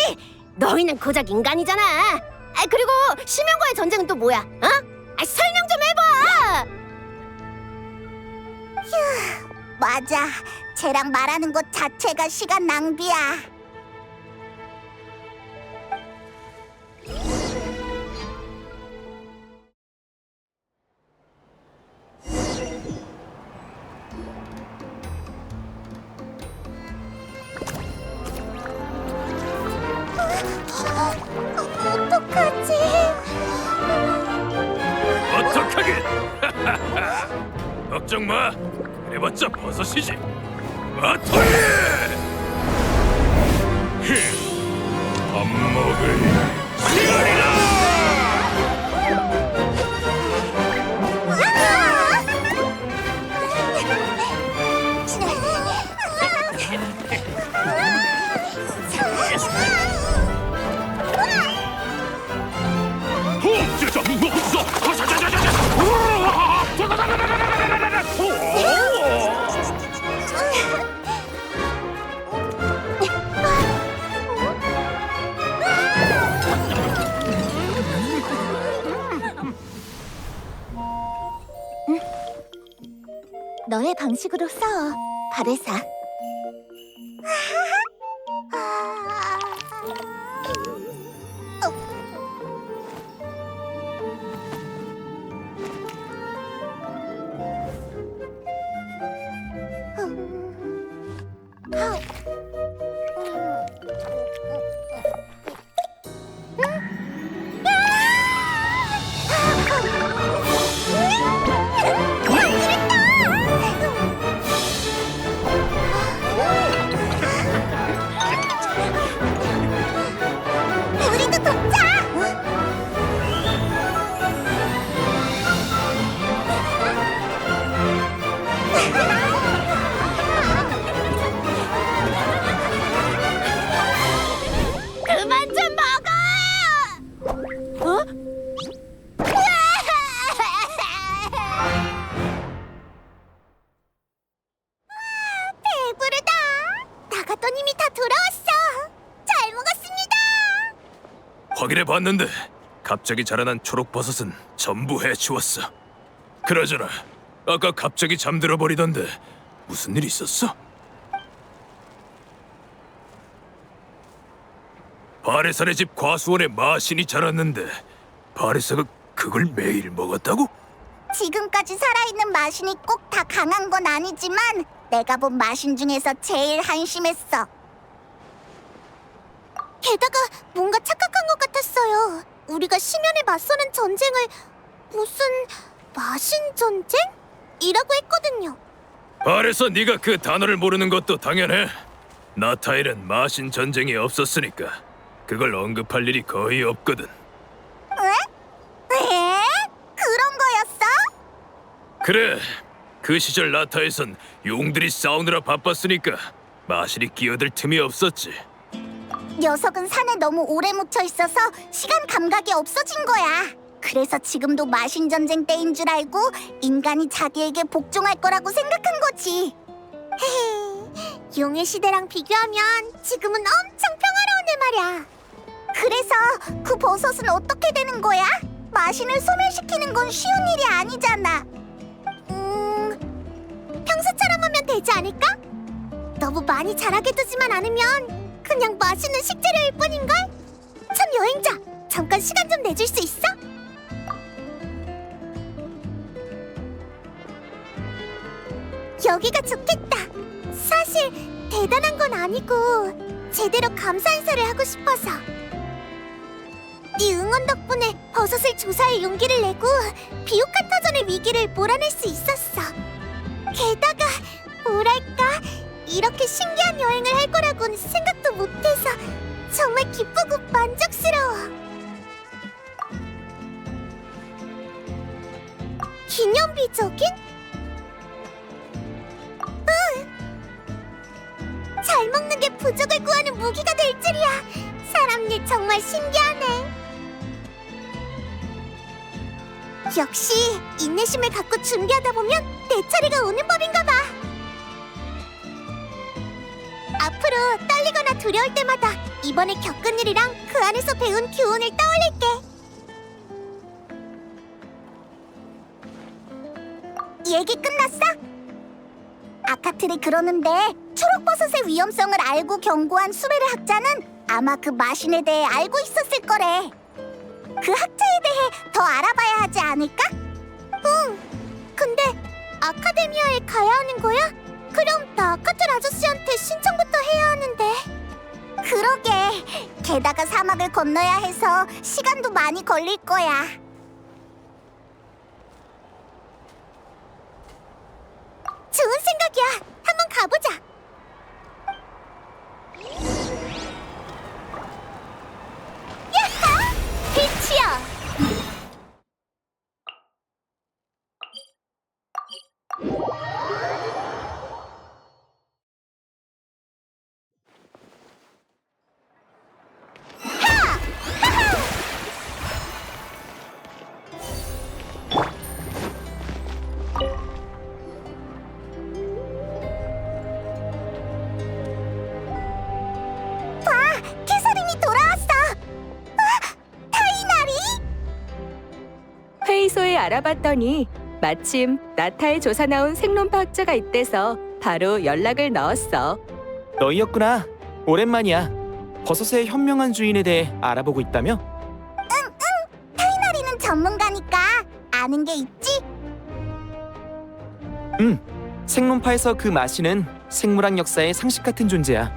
S6: 너희는 고작 인간이잖아. 그리고 심연과의 전쟁은 또 뭐야? 설명 좀 해봐.
S1: 맞아. 쟤랑 말하는 것 자체가 시간 낭비야. 어떡하지?
S4: 어떡하긴! 걱정 마. 그래봤자 버섯이지. 마토리! 밥 먹을 시간이다!
S1: 너의 방식으로 싸워, 바레사.
S4: 확인해봤는데 갑자기 자라난 초록버섯은 전부 해치웠어. 그러잖아, 아까 갑자기 잠들어 버리던데 무슨 일 있었어? 바레사네 집 과수원에 마신이 자랐는데 바레사가 그걸 매일 먹었다고?
S1: 지금까지 살아있는 마신이 꼭 다 강한 건 아니지만 내가 본 마신 중에서 제일 한심했어. 게다가 뭔가 착각한 것 같았어요. 우리가 심연에 맞서는 전쟁을 무슨 마신 전쟁? 이라고 했거든요.
S4: 바레사 네가 그 단어를 모르는 것도 당연해. 나타일은 마신 전쟁이 없었으니까 그걸 언급할 일이 거의 없거든.
S1: 에? 그런 거였어?
S4: 그래, 그 시절 나타에선 용들이 싸우느라 바빴으니까 마신이 끼어들 틈이 없었지.
S1: 녀석은 산에 너무 오래 묻혀 있어서 시간 감각이 없어진 거야. 그래서 지금도 마신 전쟁 때인 줄 알고 인간이 자기에게 복종할 거라고 생각한 거지. 헤헤, 용의 시대랑 비교하면 지금은 엄청 평화로운데 말이야. 그래서 그 버섯은 어떻게 되는 거야? 마신을 소멸시키는 건 쉬운 일이 아니잖아. 평소처럼 하면 되지 않을까? 너무 많이 자라게 두지만 않으면 그냥 마시는 식재료일 뿐인걸? 참 여행자, 잠깐 시간 좀 내줄 수 있어? 여기가 좋겠다. 사실 대단한 건 아니고 제대로 감사 인사를 하고 싶어서. 네 응원 덕분에 버섯을 조사할 용기를 내고 비옥한 터전의 위기를 몰아낼 수 있었어. 게다가 뭐랄까, 이렇게 신기한 여행을 할 거라고는 생각도 못해서 정말 기쁘고 만족스러워. 기념비적인? 응! 잘 먹는 게 부족을 구하는 무기가 될 줄이야. 사람 일 정말 신기하네. 역시 인내심을 갖고 준비하다 보면 내 차례가 오는 법인가 봐. 앞으로 떨리거나 두려울 때마다 이번에 겪은 일이랑 그 안에서 배운 교훈을 떠올릴게. 얘기 끝났어? 아카틀이 그러는데 초록버섯의 위험성을 알고 경고한 수메르 학자는 아마 그 마신에 대해 알고 있었을 거래. 그 학자에 대해 더 알아봐야 하지 않을까? 응. 근데 아카데미아에 가야 하는 거야? 그럼 나 아카틀 아저씨한테 신청부터 해야 하는데. 그러게. 게다가 사막을 건너야 해서 시간도 많이 걸릴 거야. 좋은 생각이야. 한번 가보자. 야하! 빛이야! 캐서린이 돌아왔어! 타이나리?
S2: 회의소에 알아봤더니 마침 나타의 조사 나온 생론파 학자가 있대서 바로 연락을 넣었어.
S3: 너희였구나. 오랜만이야. 버섯의 현명한 주인에 대해 알아보고 있다며?
S1: 타이나리는 전문가니까 아는 게 있지?
S3: 생론파에서 그 마신은 생물학 역사의 상식 같은 존재야.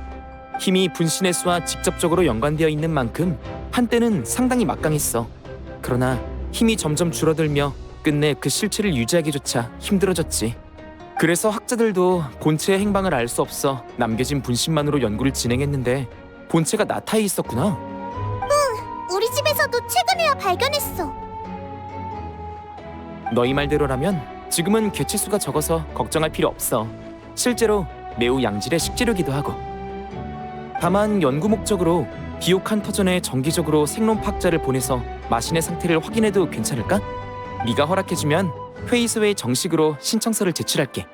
S3: 힘이 분신의 수와 직접적으로 연관되어 있는 만큼 한때는 상당히 막강했어. 그러나 힘이 점점 줄어들며 끝내 그 실체를 유지하기조차 힘들어졌지. 그래서 학자들도 본체의 행방을 알 수 없어 남겨진 분신만으로 연구를 진행했는데 본체가 나타에 있었구나.
S1: 우리 집에서도 최근에야 발견했어.
S3: 너희 말대로라면 지금은 개체수가 적어서 걱정할 필요 없어. 실제로 매우 양질의 식재료기도 하고. 다만 연구 목적으로 비옥한 터전에 정기적으로 생론파학자를 보내서 마신의 상태를 확인해도 괜찮을까? 네가 허락해주면 회의소에 정식으로 신청서를 제출할게.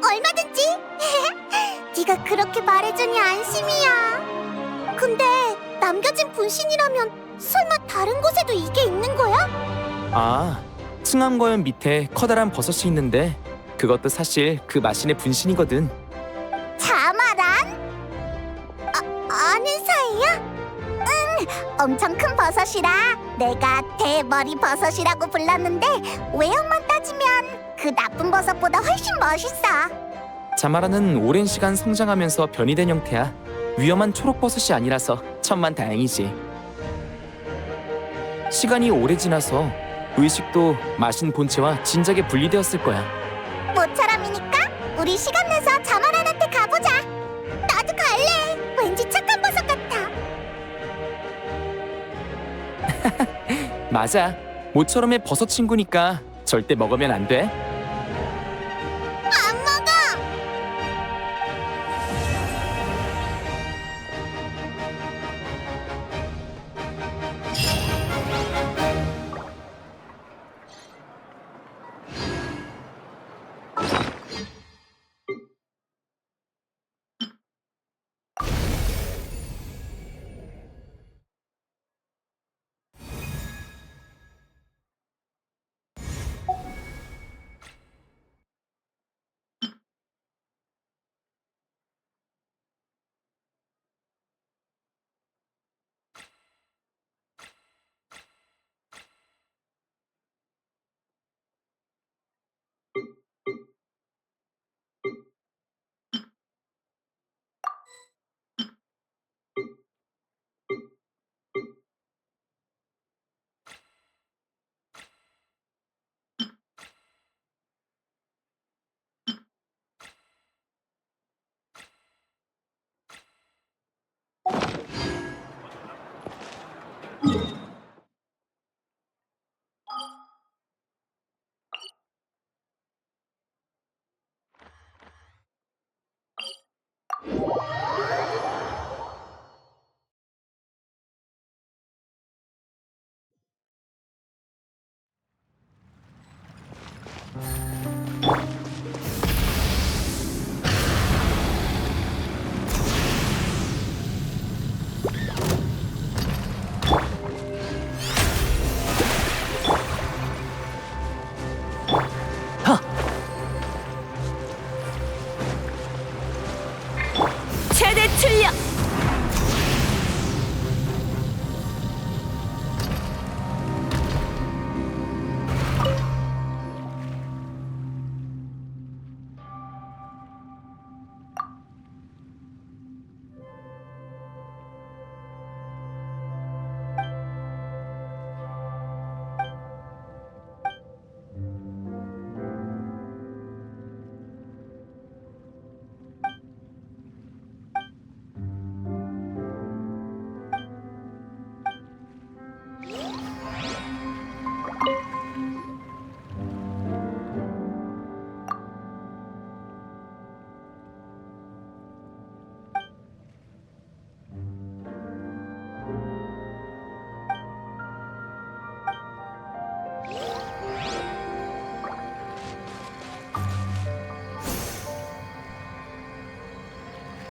S1: 얼마든지. 네가 그렇게 말해주니 안심이야. 근데 남겨진 분신이라면 설마 다른 곳에도 이게 있는 거야?
S3: 아, 층암거연 밑에 커다란 버섯이 있는데 그것도 사실 그 마신의 분신이거든.
S1: 자마란? 아는 사이야? 응, 엄청 큰 버섯이라 내가 대머리 버섯이라고 불렀는데 외형만 따지면 그 나쁜 버섯보다 훨씬 멋있어.
S3: 자마라는 오랜 시간 성장하면서 변이된 형태야. 위험한 초록버섯이 아니라서 천만다행이지. 시간이 오래 지나서 의식도 마신 본체와 진작에 분리되었을 거야.
S1: 모처럼이니까 우리 시간 내서 자마란한테 가보자. 나도 갈래. 왠지 착한 버섯 같아.
S3: 맞아. 모처럼의 버섯 친구니까 절대 먹으면 안 돼.
S1: 안 먹어.
S2: 최대 출력!